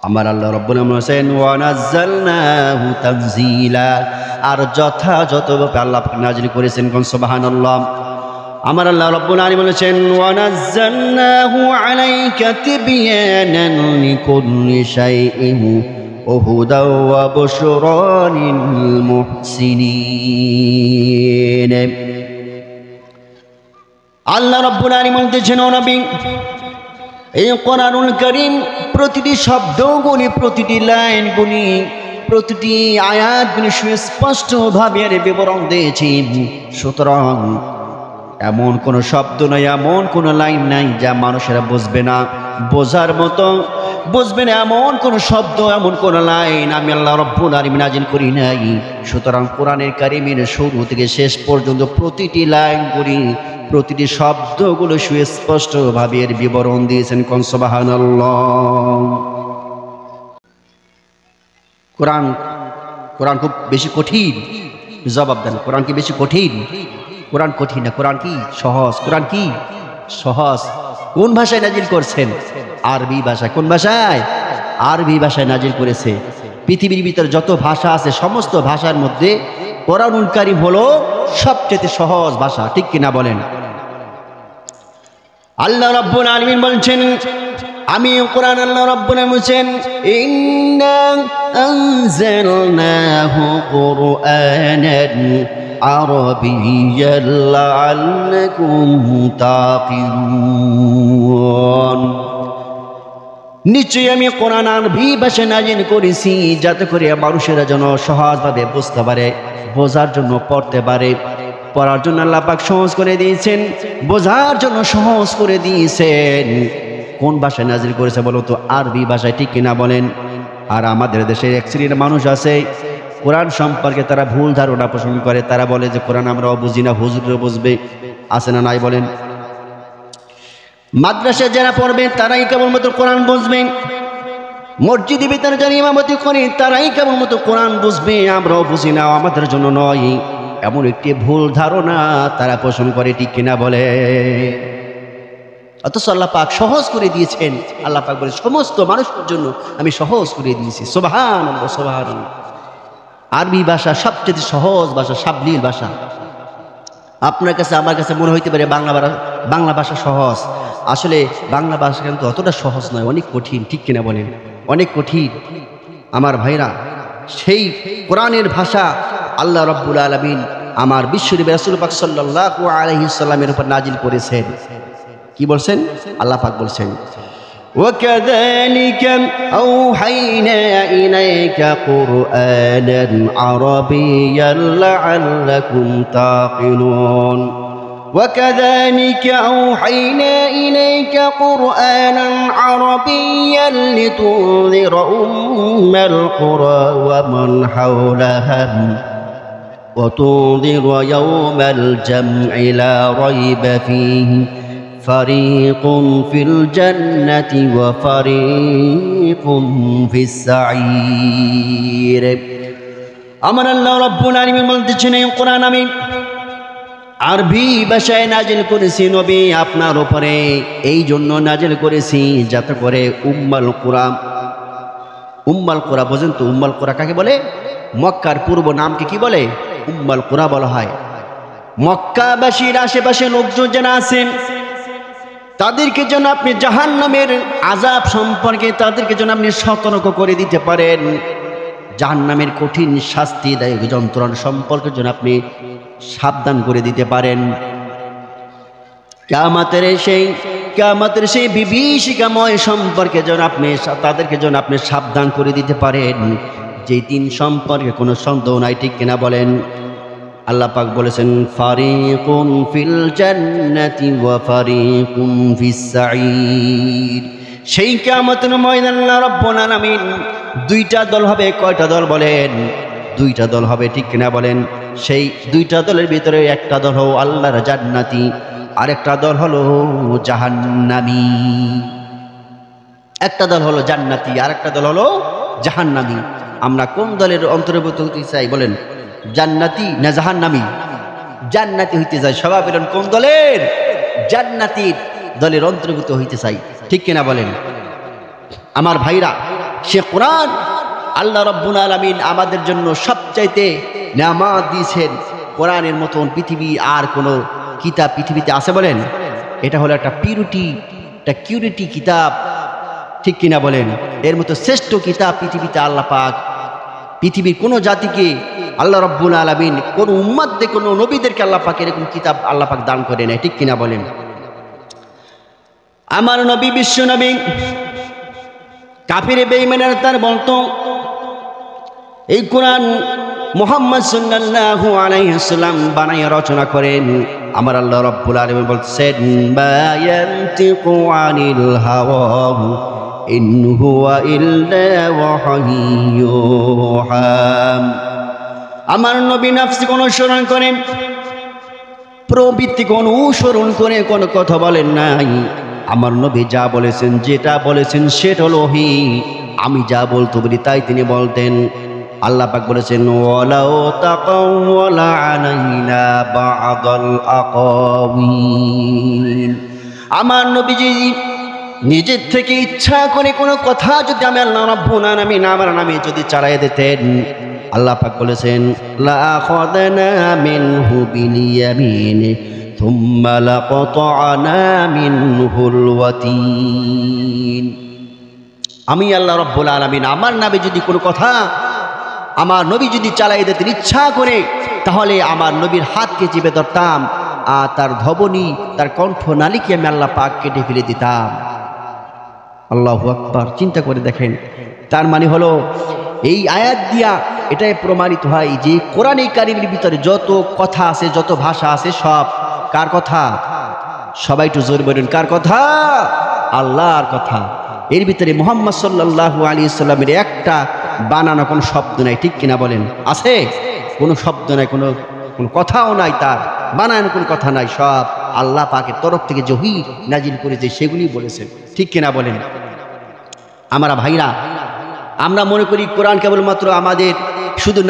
Speaker 1: আমার আল্লাহ রাব্বুল আলামিন বলেন ওয়া নাযালনাহু তানজিলা, আর যথাযথভাবে আল্লাহ নাজিল করেছেন। কোন সুবহানাল্লাহ। আমার আল্লাহ রাব্বুল আলামিন বলেছেন ওয়া নাযালনাহু আলাইকা তিবয়ানান লিকুল্লি শাইইন ওয়া হুদাও ওয়া বুশরা লিল মুহসিনিন। আল্লাহ রাব্বুল আলামিন বলতেছেন, ও নবী, এই কোরআনুল কারীম প্রতিটি শব্দগুলি, প্রতিটি লাইনগুলি, প্রতিটি আয়াতগুলি সুস্পষ্টভাবে এর বিবরণ দিয়েছি। সুতরাং এমন কোনো শব্দ নাই, এমন কোনো লাইন নাই যা মানুষেরা বুঝবে না, বোঝার মতো বুঝবে না, এমন কোনো শব্দ, এমন কোনো লাইন আমি আল্লাহ রাব্বুল আলামিন নাজিল করি নাই। সুতরাং কোরআনের কারীমের শুরু থেকে শেষ পর্যন্ত প্রতিটি লাইনগুলি, প্রতিটি শব্দগুলো সুস্পষ্টভাবে এর বিবরণ দিয়েছেন। কোন সুবহানাল্লাহ। কোরআন খুব বেশি কঠিন? জবাব দেন, কোরআন কি বেশি কঠিন? কোরআন কঠিন না, কোরআন কি সহজ। কোরআন কি সহজ। কোন ভাষায় নাজিল করছেন? আরবি ভাষায়। কোন ভাষায়? আরবি ভাষায় নাজিল করেছে। পৃথিবীর ভিতরে যত ভাষা আছে সমস্ত ভাষার মধ্যে কোরআনুল কারীম হলো সবচেয়ে সহজ ভাষা, ঠিক কিনা বলেন? আল্লাহ রাব্বুল আলামিন বলছেন আমি কোরআন আল্লাহ রাব্বুল আলামিন বলেন ইন্না আনজালনাহু কুরআনান আরাবিয়্যান লাআল্লাকুম তাকিলুন। নিশ্চয়ই আমি কোরআন আরবি ভাষায় নাযিল করেছি যাতে করে মানুষেরা যেন সহজভাবে বুঝতে পারে, বোঝার জন্য পড়তে পারে। পড়ার জন্য আল্লাহ পাক সহজ করে দিয়েছেন, বোঝার জন্য সহজ করে দিয়েছেন। কোন ভাষায় নাযিল করেছে বলো তো? আরবি ভাষায়, ঠিক কিনা বলেন? আর আমাদের দেশের এক শ্রেণীর মানুষ আছে কোরআন সম্পর্কে তারা ভুল ধারণা পোষণ করে। তারা বলে যে কোরআন আমরাও বুঝি না, হুজুরও বুঝবে। আছে না নাই বলেন? মাদ্রাসায় যারা পড়বে তারাই কেবলমাত্র কোরআন বুঝবেন, মসজিদের ভিতরে যারা ইমামতি করে তারাই কেবলমাত্র কোরআন বুঝবে, আমরাও বুঝি না, আমাদের জন্য নয়। এমন একটি ভুল ধারণা তারা পোষণ করে, ঠিক কিনা বলে? অথচ আল্লাহ পাক সহজ করে দিয়েছেন। আল্লাহ পাক বলে সমস্ত মানুষের জন্য আমি সহজ করে দিয়েছি। সুবহানাল্লাহ, সুবহানাল্লাহ। আরবি ভাষা সবচেয়ে সহজ ভাষা, সাবলীল ভাষা। আপনার কাছে আমার কাছে মনে হইতে পারে বাংলা ভাষা সহজ। আসলে বাংলা ভাষা কিন্তু অতটা সহজ নয়, অনেক কঠিন, ঠিক কিনা বলেন? অনেক কঠিন আমার ভাইরা। সেই কোরআনের ভাষা আল্লাহ রাব্বুল আলামিন আমার বিশ্বনবী রাসূল পাক সাল্লাল্লাহু আলাইহি সাল্লামের উপর নাজিল করেছেন। কি বলছেন? আল্লাহ পাক বলছেন وَكَذَلِكَ أَوْحَيْنَا إِلَيْكَ قُرْآنًا عَرَبِيًّا لَعَلَّكُمْ تَعْقِلُونَ وَكَذَلِكَ أَوْحَيْنَا إِلَيْكَ قُرْآنًا عَرَبِيًّا لِتُنذِرَ أُمَّ الْقُرَى وَمَنْ حَوْلَهَا وَتُنذِرَ يَوْمَ الْجَمْعِ لَا رَيْبَ فِيهِ فريق في الجنة وفريق في السعير। আমার আল্লাহ রাব্বুল আলামিন বলতেছেন এই কোরআন আমি আরবি ভাষায় নাজিল করেছি নবী আপনার উপরে। এই জন্য নাজিল করেছি যাতে করে উম্মুল কুরা বোঝেন তো? উম্মুল কুরা কাকে বলে? মক্কার পূর্ব নামকে কি বলে? উম্মুল কুরা বলা হয়। মক্কাবাসীর আশেপাশে লোকজন যারা আছেন তাদেরকে যেন আপনি জাহান্নামের আযাব সম্পর্কে তাদেরকে যেন আপনি সতর্ক করে দিতে পারেন, জাহান্নামের কঠিন শাস্তিদায়ক যন্ত্রণা সম্পর্কে যেন আপনি সাবধান করে দিতে পারেন। কিয়ামতের সেই বিভীষিকাময় সম্পর্কে যেন আপনি তাদেরকে যেন আপনি সাবধান করে দিতে পারেন, যে দিন সম্পর্কে কোনো সন্দেহ নাই, ঠিক কিনা বলেন? আল্লাহ পাক বলেছেন ফারিকুন ফিল জান্নাতি ওয়া ফারিকুন ফিস সাঈর। সেই কিয়ামতের ময়দানে আল্লাহ রাব্বুল আলামিন দুইটা দল হবে। কয়টা দল বলেন? দুইটা দল হবে, ঠিক কিনা বলেন? সেই দুইটা দলের ভিতরে একটা দল হলো আল্লাহর জান্নাতি, আরেকটা দল হলো জাহান্নামী। একটা দল হলো জান্নাতি, আরেকটা দল হলো জাহান্নামী। আমরা কোন দলের অন্তর্ভুক্ত হতে চাই বলেন? জান্নাতি না জাহান্নামী? জান্নাতি হইতে চাই। সবাই বলেন কোন দলের? জান্নাতির দলের অন্তর্ভুক্ত হইতে চাই, ঠিক কিনা বলেন? আমার ভাইরা, সে কোরআন আল্লাহ রাব্বুল আলামিন আমাদের জন্য সবচাইতে নেয়ামত দিয়েছেন। কোরআনের মতন পৃথিবী আর কোনো কিতাব পৃথিবীতে আছে বলেন? এটা হলো একটা কিউরিটি কিতাব, ঠিক কিনা বলেন? এর মতো শ্রেষ্ঠ কিতাব পৃথিবীতে আল্লাহ পাক পৃথিবীর কোনো জাতিকে আল্লাহ রাব্বুল আলামিন কোন উম্মতদের কোন নবীদেরকে আল্লাহ পাক এরকম কিতাব আল্লাহ পাক দান করে নাই, ঠিক কিনা বলেন? আমার নবী বিশ্ব নবী কাফিরে বেঈমানেরা তার বলতো এই কোরআন মুহাম্মদ সাল্লাল্লাহু আলাইহি ওয়াসাল্লাম বানাইয়া রচনা করেন। আমার আল্লাহ রাব্বুল আলামিন বলছেন বায়ান্তিকু আনিল হাওয়া ইন হুয়া ইল্লা ওয়াহয়ুহা। আমার নবী নাফসকে অনুসরণ করেন, প্রবৃত্তিকে অনুসরণ করে কোনো কথা বলেন নাই। আমার নবী যা বলেছেন, যেটা বলেছেন সেটা হলো ওহী। আমি যা বলতে বলি তাই তিনি বলতেন। আল্লাহ পাক বলেছেন ওয়ালাউ তাকাওয়ালা আলাইনা বা'দাল আকাওয়িল। আমার নবীজি নিজের থেকে ইচ্ছা করে কোনো কথা যদি আমি আল্লাহ রাব্বুল আলামিন আমার নামে যদি চালায় দিতেন, আল্লাহ পাক বলেছেন লা আখাযনা মিনহু বিল ইয়ামিন থুম্মা লাকাতা'না মিনহুল ওয়াতিন। আমি আল্লাহ রাব্বুল আলামিন আমার নামে যদি কোনো কথা আমার নবী যদি চালাই দিতেন ইচ্ছা করে, তাহলে আমার নবীর হাতকে চেপে ধরতাম আর তার ধবনী তার কণ্ঠ নালীকে আমি আল্লাহ পাক কেটে ফেলে দিতাম। আল্লাহু আকবার। চিন্তা করে দেখেন, তার মানে হলো এই আয়াত দিয়া এটাই প্রমাণিত হয় যে কোরআনে কারীমের ভিতরে যত কথা আছে, যত ভাষা আছে, সব কার কথা? সবাই একটু জোরে বলুন, কার কথা? আল্লাহর কথা। এর ভিতরে মুহাম্মদ সাল্লাল্লাহু আলাইহি সাল্লামের একটা বানানো কোনো শব্দ নাই, ঠিক কিনা বলেন? আছে? কোনো শব্দ নাই, কোনো কথাও নাই, তার বানানো কোনো কথা নাই, সব আল্লাহ পাকের তরফ থেকে ওহী নাজিল করেছে, সেগুলি বলেছেন, ঠিক কিনা বলেন? আমরা ভাইরা, আমরা মনে করি কোরআন কেবলমাত্র আমাদের শুধু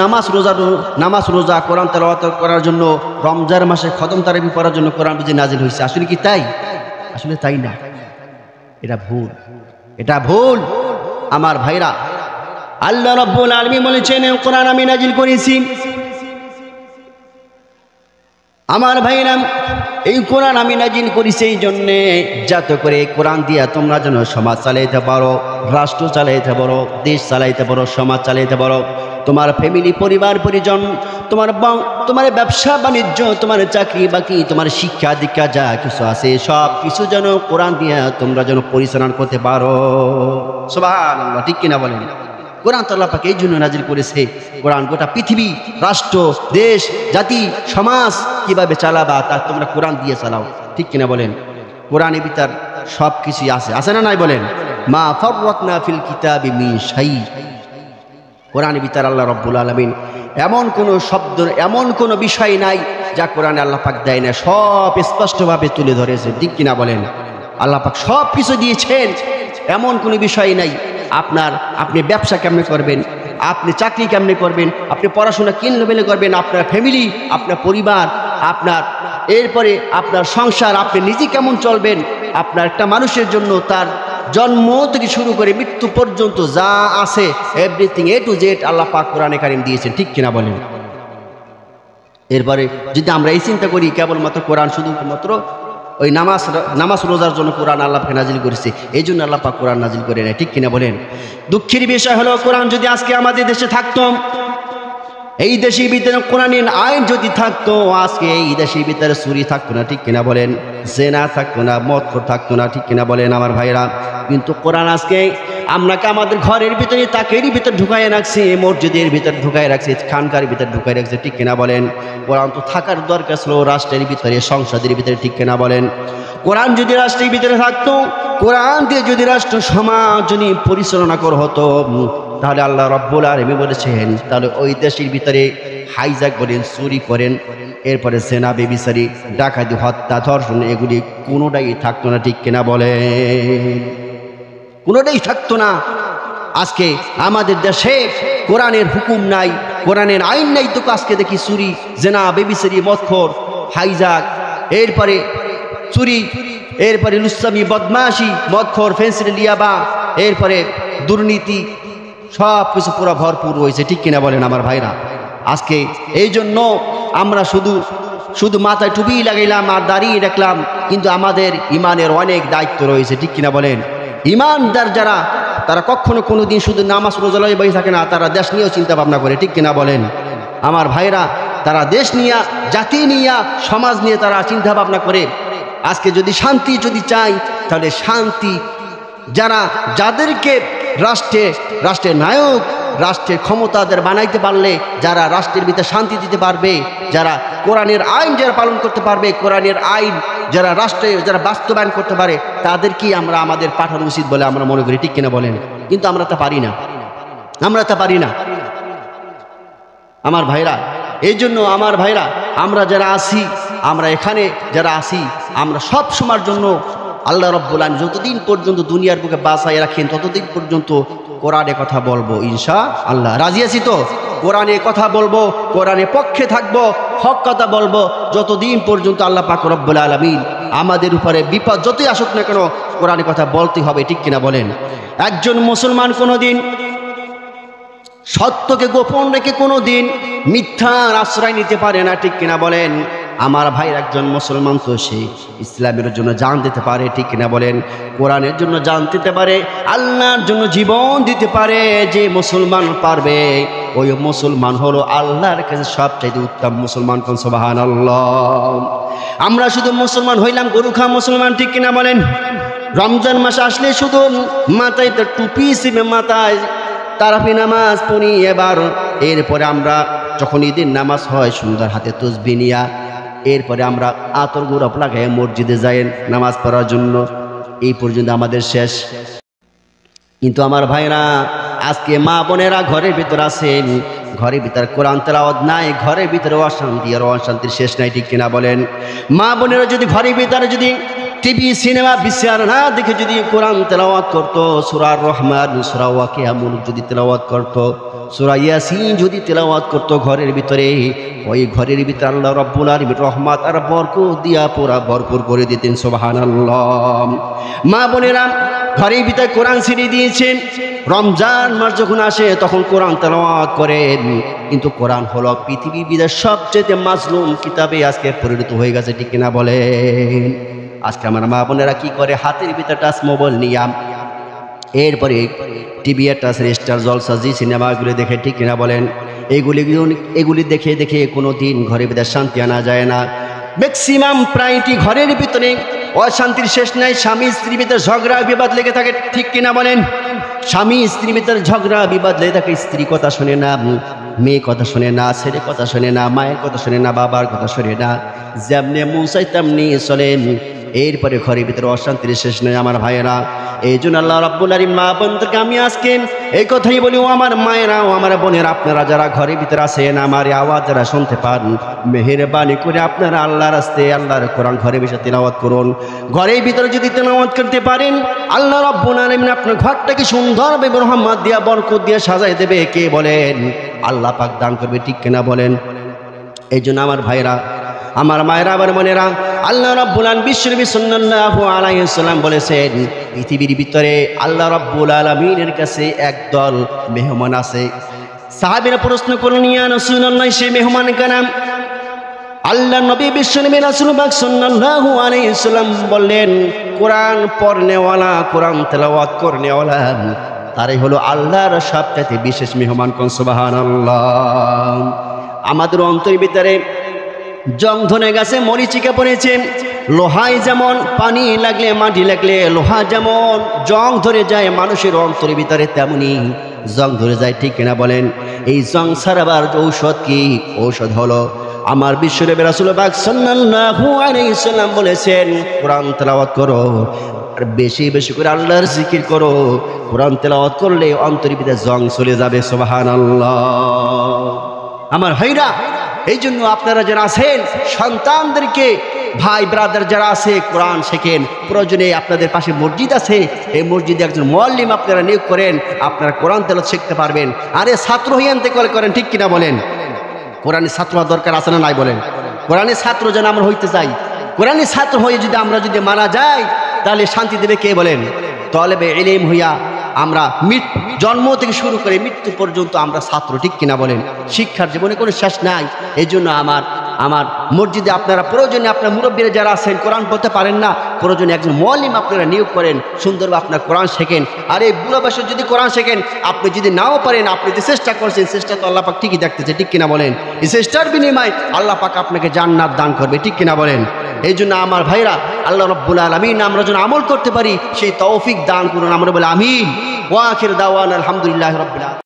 Speaker 1: নামাজ রোজা কোরআন তেলাওয়াত করার জন্য, রমজান মাসে খতম তারাবি পড়ার জন্য কোরআন বুঝে নাজিল হয়েছে। আসলে কি তাই? আসলে তাই না, এটা ভুল, এটা ভুল। আমার ভাইরা, আল্লাহ রাব্বুল আলামিন বলেছেন কোরআন আমি নাজিল করেছি। আমার ভাইরা, এই কোরআন আমি নাজিল করেছি এই জন্যে যাতে করে কোরআন দিয়া তোমরা যেন সমাজ চালাইতে পারো, রাষ্ট্র চালাইতে পারো, দেশ চালাইতে পারো, সমাজ চালাইতে পারো, তোমার ফ্যামিলি, পরিবার পরিজন, তোমার ব্যবসা বাণিজ্য, তোমার চাকরি বাকরি, তোমার শিক্ষা দীক্ষা যা কিছু আছে সব কিছু যেন কোরআন দিয়া তোমরা যেন পরিচালনা করতে পারো। সুবহানাল্লাহ, ঠিক কিনা বলেন? কোরআন তো আল্লাহ পাক এই জন্য নাজিল করেছে। কোরআন গোটা পৃথিবী, রাষ্ট্র, দেশ, জাতি, সমাজ কিভাবে চালাবা তা তোমরা কোরআন দিয়ে চালাও, ঠিক কিনা বলেন? কোরআনের ভিতর সব কিছুই আছে, আছে না নাই বলেন? মা ফাররাতনা ফিল কিতাবি মিন শাই। কোরআনের ভিতর আল্লাহ রাব্বুল আলামিন এমন কোনো শব্দ, এমন কোনো বিষয় নাই যা কোরআনে আল্লাহ পাক দেয় না, সব স্পষ্টভাবে তুলে ধরেছে, ঠিক কিনা বলেন? আল্লাহ পাক সব কিছু দিয়েছেন, এমন কোনো বিষয় নাই। আপনি ব্যবসা কেমনে করবেন, আপনি চাকরি কেমনে করবেন, আপনি পড়াশোনা কি লেভেলে করবেন, আপনার ফ্যামিলি, আপনার পরিবার, এরপরে আপনার সংসার, আপনি নিজে কেমন চলবেন, আপনার একটা মানুষের জন্য তার জন্ম থেকে শুরু করে মৃত্যু পর্যন্ত যা আছে এভরিথিং এ টু জেড আল্লাহ পাক কোরআনে কারীম দিয়েছেন, ঠিক কিনা বলেন? এরপরে যদি আমরা এই চিন্তা করি কেবলমাত্র কোরআন শুধুমাত্র ওই নামাজ রোজার জন্য কোরআন আল্লাহ পাক নাজিল করেছে, এই জন্য আল্লাহ পাক কোরআন নাজিল করে নেয়, ঠিক কিনা বলেন? দুঃখের বিষয় হলো কোরআন যদি আজকে আমাদের দেশে থাকতো, এই দেশের ভিতরে কোরআনের আইন যদি থাকতো, আজকে এই দেশের ভিতরে চুরি থাকতো না, ঠিক কিনা বলেন? জেনা থাকতো না, মদখোর থাকতো না, ঠিক কিনা বলেন আমার ভাইরা? কিন্তু কোরআন আজকে আমরাকে আমাদের ঘরের ভিতরে, তাকেরই ভিতর ঢুকায় রাখছে, মসজিদের ভিতর ঢুকায় রাখছে, খানকার ভিতর ঢুকায় রাখছে, ঠিক কিনা বলেন? কোরআন তো থাকার দরকার ছিল রাষ্ট্রের ভিতরে, সংসদের ভিতরে, ঠিক কিনা বলেন? কোরআন যদি রাষ্ট্রের ভিতরে থাকতো, কোরআন দিয়ে যদি রাষ্ট্র সমাজ যদি পরিচালনা করা হতো, তাহলে আল্লাহ রাব্বুল আলামিন বলেছেন তাহলে ওই দেশের ভিতরে হাইজ্যাক করেন, চুরি করেন, এরপরে সেনা বেবিচারি, ডাকাতি, হত্যা, ধর্ষণ, এগুলি কোনোটাই থাকতো না, ঠিক কিনা বলেন? কোনোটাই থাকতো না। আজকে আমাদের দেশে কোরআনের হুকুম নাই, কোরআনের আইন নাই, তো আজকে দেখি চুরি, জেনা, বেবিচারি, মদখোর, হাইজ্যাক, এরপরে চুরি, এরপরে লুচ্চামি, বদমাশি, মদখোর, ফেন্সিল, ইয়াবা, এরপরে দুর্নীতি, সব কিছু পুরো ভরপুর হয়েছে, ঠিক কিনা বলেন আমার ভাইরা? আজকে এই জন্য আমরা শুধু মাথায় টুপি লাগাইলাম আর দাঁড়িয়ে রাখলাম, কিন্তু আমাদের ইমানের অনেক দায়িত্ব রয়েছে, ঠিক কিনা বলেন? ইমানদার যারা, তারা কখনো কোনোদিন শুধু নামাজ রোজা লয়ে বসে থাকে না, তারা দেশ নিয়েও চিন্তা ভাবনা করে, ঠিক কিনা বলেন আমার ভাইরা? তারা দেশ নিয়ে, জাতি নিয়ে, সমাজ নিয়ে তারা চিন্তা ভাবনা করে। আজকে যদি শান্তি যদি চাই, তাহলে শান্তি যাদেরকে রাষ্ট্রের নায়ক, রাষ্ট্রের ক্ষমতাদের বানাইতে পারলে, যারা রাষ্ট্রের ভিতরে শান্তি দিতে পারবে, যারা কোরআনের আইন যারা পালন করতে পারবে, কোরআনের আইন যারা রাষ্ট্রে যারা বাস্তবায়ন করতে পারে, তাদেরকেই আমরা আমাদের পাঠানো উচিত বলে আমরা মনে করি, ঠিক কিনা বলেন? কিন্তু আমরা তা পারি না, আমার ভাইরা। এই জন্য আমার ভাইরা, আমরা যারা আছি, আমরা এখানে যারা আছি, আমরা সব সময়ের জন্য আল্লাহ রাব্বুল আলামিন যতদিন পর্যন্ত দুনিয়ার বুকে বাঁচায় রাখেন, ততদিন পর্যন্ত কোরআনে কথা বলবো ইনশাআল্লাহ। রাজি আছি তো? কোরআনে কথা বলবো, কোরআনের পক্ষে থাকবো, হক কথা বলবো, যতদিন পর্যন্ত আল্লাহ পাক রব্বুল আলামিন আমাদের উপরে বিপদ যতই আসুক না কেন, কোরআনে কথা বলতে হবে, ঠিক কিনা বলেন? একজন মুসলমান কোনোদিন সত্যকে গোপন রেখে কোনোদিন মিথ্যার আশ্রয় নিতে পারে না, ঠিক কিনা বলেন? আমার ভাই একজন মুসলমান, তো সে ইসলামের জন্য জান দিতে পারে, ঠিক কিনা বলেন? কোরআনের জন্য জান দিতে পারে, আল্লাহর জন্য জীবন দিতে পারে। যে মুসলমান পারবে, ওই মুসলমান হলো আল্লাহর কাছে সবচাইতে উত্তম মুসলমান। কোন সুবহানাল্লাহ। আমরা শুধু মুসলমান হইলাম গরু খা মুসলমান, ঠিক কিনা বলেন? রমজান মাস আসলে শুধু মাথায় তো টুপি ছিপে মাথায় তারাপি নামাজ পড়ি। এরপরে আমরা যখন ঈদের নামাজ হয় সুন্দর হাতে তসবি নিয়া, এরপরে আমরা আতর গোলাপ লাগাই মসজিদে যাই নামাজ পড়ার জন্য। এই পর্যন্ত আমাদের শেষ। কিন্তু আমার ভাইরা, আজকে মা বোনেরা ঘরের ভিতর আছেন, ঘরের ভিতরে কোরআন তেলাওয়াত নাই, ঘরের ভিতরে অশান্তি আর অশান্তির শেষ নাই, ঠিক কিনা বলেন? মা বোনেরা যদি ঘরের ভিতরে যদি টিভি সিনেমা বিচার না দেখে যদি কোরআন তেলাওয়াত করতো, সূরা রহমান, সূরা ওয়াকিয়া মুলক যদি তেলাওয়াত করতো, সূরা ইয়াসিন যদি তেলাওয়াত করতো ঘরের ভিতরে, ওই ঘরের ভিতরে আল্লাহ রাব্বুল আলামিন রহমত আর বরকত দিয়া পুরা ভরপুর করে দিতেন। সুবহানাল্লাহ। মা বোনেরা ঘরের ভিতরে কোরআন ছিঁড়ে দিয়েছেন। রমজান মাস যখন আসে তখন কোরআন তেলাওয়াত করেন, কিন্তু কোরআন হলো পৃথিবীর ভিতরে সবচেয়ে মাজলুম কিতাবে আজকে পরিণত হয়ে গেছে, ঠিক কিনা বলেন? আজকে আমার মা বোনেরা কি করে? হাতের ভিতরে টাচ মোবাইল নিয়ে এরপরে টিভি টাচ স্টার জলসা জি সিনেমাগুলি দেখে, ঠিক কিনা বলেন? এগুলি দেখে দেখে কোনো দিন ঘরের ভিতরে শান্তি আনা যায় না। ম্যাক্সিমাম প্রায়টি ঘরের ভিতরে অশান্তির শেষ নাই। স্বামী স্ত্রীর ভিতরে ঝগড়া বিবাদ লেগে থাকে, ঠিক কিনা বলেন? স্বামী স্ত্রীর ভিতরে ঝগড়া বিবাদ লেগে থাকে। স্ত্রী কথা শোনে না, মেয়ে কথা শোনে না, ছেলে কথা শোনে না, মায়ের কথা শোনে না, বাবার কথা শোনে না, যেমনি মন চায় তেমনি চলেন। এরপরে ঘরের ভিতরে অশান্তির শেষ নেই আমার ভাইয়েরা। এই জন্য আল্লাহ রাব্বুল আলামিন মা বোনদেরকে আমি আজকে এই কথাই বলি, ও আমার মায়েরা, ও আমার বোনেরা, আপনারা যারা ঘরের ভিতরে আছেন, আমার আওয়াজ যারা শুনতে পান, মেহেরবানি করে আপনারা আল্লাহর রাস্তায় আল্লাহর কোরআন ঘরের ভিতরে তেলাওয়াত করুন। ঘরের ভিতরে যদি তেলাওয়াত করতে পারেন, আল্লাহ রাব্বুল আলামিন আপনার ঘরটাকে সুন্দরভাবে রহমত দিয়া বরকত দিয়ে সাজাই দেবে। কে বলেন? আল্লাহ পাক দান করবে, ঠিক কিনা বলেন? এই জন্য আমার ভাইরা, আমার মায়েরা, আমার বোনেরা, আল্লাহ রাব্বুল আলামিন বিশ্বনবী সাল্লাল্লাহু আলাইহি ওয়াসাল্লাম বলেছেন, পৃথিবীর ভিতরে আল্লাহ রাব্বুল আলামিনের কাছে একদল মেহমান আছে। সাহাবীরা প্রশ্ন করলেন, ইয়া রাসূলুল্লাহ, সেই মেহমান কার নাম? আল্লাহ নবী বিশ্বনবী রাসূল পাক সাল্লাল্লাহু আলাইহি ওয়াসাল্লাম বললেন, কোরআন পড়নেওয়ালা, কোরআন তেলাওয়াত করনেওয়ালা, তারাই হলো আল্লাহর সবচেয়ে বিশেষ মেহমান। কোন সুবহানাল্লাহ। আমাদের অন্তরের ভিতরে জং ধরে গেছে, মরিচিকা পড়েছে। লোহায় যেমন পানি লাগলে, মাটি লাগলে লোহা যেমন জং ধরে যায়, মানুষের অন্তরের ভিতরে তেমনি জং ধরে যায়, ঠিক কিনা বলেন? এই জং সারাবার ঔষধ কি? ঔষধ হলো আমার বিশ্বনবী রাসূল পাক সাল্লাল্লাহু আলাইহি ওয়াসাল্লাম বলেছেন, কোরআন তেলাওয়াত করো আর বেশি বেশি করে আল্লাহর জিকির করো। কোরআন তেলাওয়াত করলে অন্তরের ভিতরে জং চলে যাবে। সুবহানাল্লাহ। আমার ভাইরা, এই জন্য আপনারা যারা আছেন, সন্তানদেরকে, ভাই ব্রাদার যারা আছে, কোরআন শেখেন। প্রয়োজনে আপনাদের পাশে মসজিদ আছে, এই মসজিদে একজন মুআল্লিম আপনারা নিয়োগ করেন, আপনারা কোরআন তেলাওয়াত শিখতে পারবেন। আরে ছাত্র হয়ে আনতে করেন, ঠিক কিনা বলেন? কোরআনের ছাত্র হওয়ার দরকার আছে না নাই বলেন? কোরআনের ছাত্র যেন আমরা হইতে চাই। কোরআনের ছাত্র হয়ে যদি আমরা মারা যাই, তাহলে শান্তি দেবে কে বলেন? তলেবে ইলম হইয়া আমরা জন্ম থেকে শুরু করে মৃত্যু পর্যন্ত আমরা ছাত্র, ঠিক কিনা বলেন? শিক্ষার জীবনে কোনো শেষ নাই। এই জন্য আমার মসজিদে আপনারা প্রয়োজনে, আপনার মুরব্বীরা যারা আছেন, কোরআন বলতে পারেন না, প্রয়োজনে একজন মুআল্লিম আপনারা নিয়োগ করেন, সুন্দরভাবে আপনার কোরআন শেখেন। আর এই বুড়ো বয়সে যদি কোরআন শেখেন, আপনি যদি নাও পারেন, আপনি যে চেষ্টা করছেন, চেষ্টা তো আল্লাহ পাক ঠিকই দেখতেছে, ঠিক কিনা বলেন? এই চেষ্টার বিনিময়ে আল্লাহ পাক আপনাকে জান্নাত দান করবে, ঠিক কিনা বলেন? এই জন্য আমার ভাইরা, আল্লাহ রাব্বুল আলামিন আমরা যেন আমল করতে পারি, সেই তৌফিক দান করুন। আমরা বলি আমিন। ওয়া আখির দাওয়ানা আলহামদুলিল্লাহি রাব্বিল আলামিন।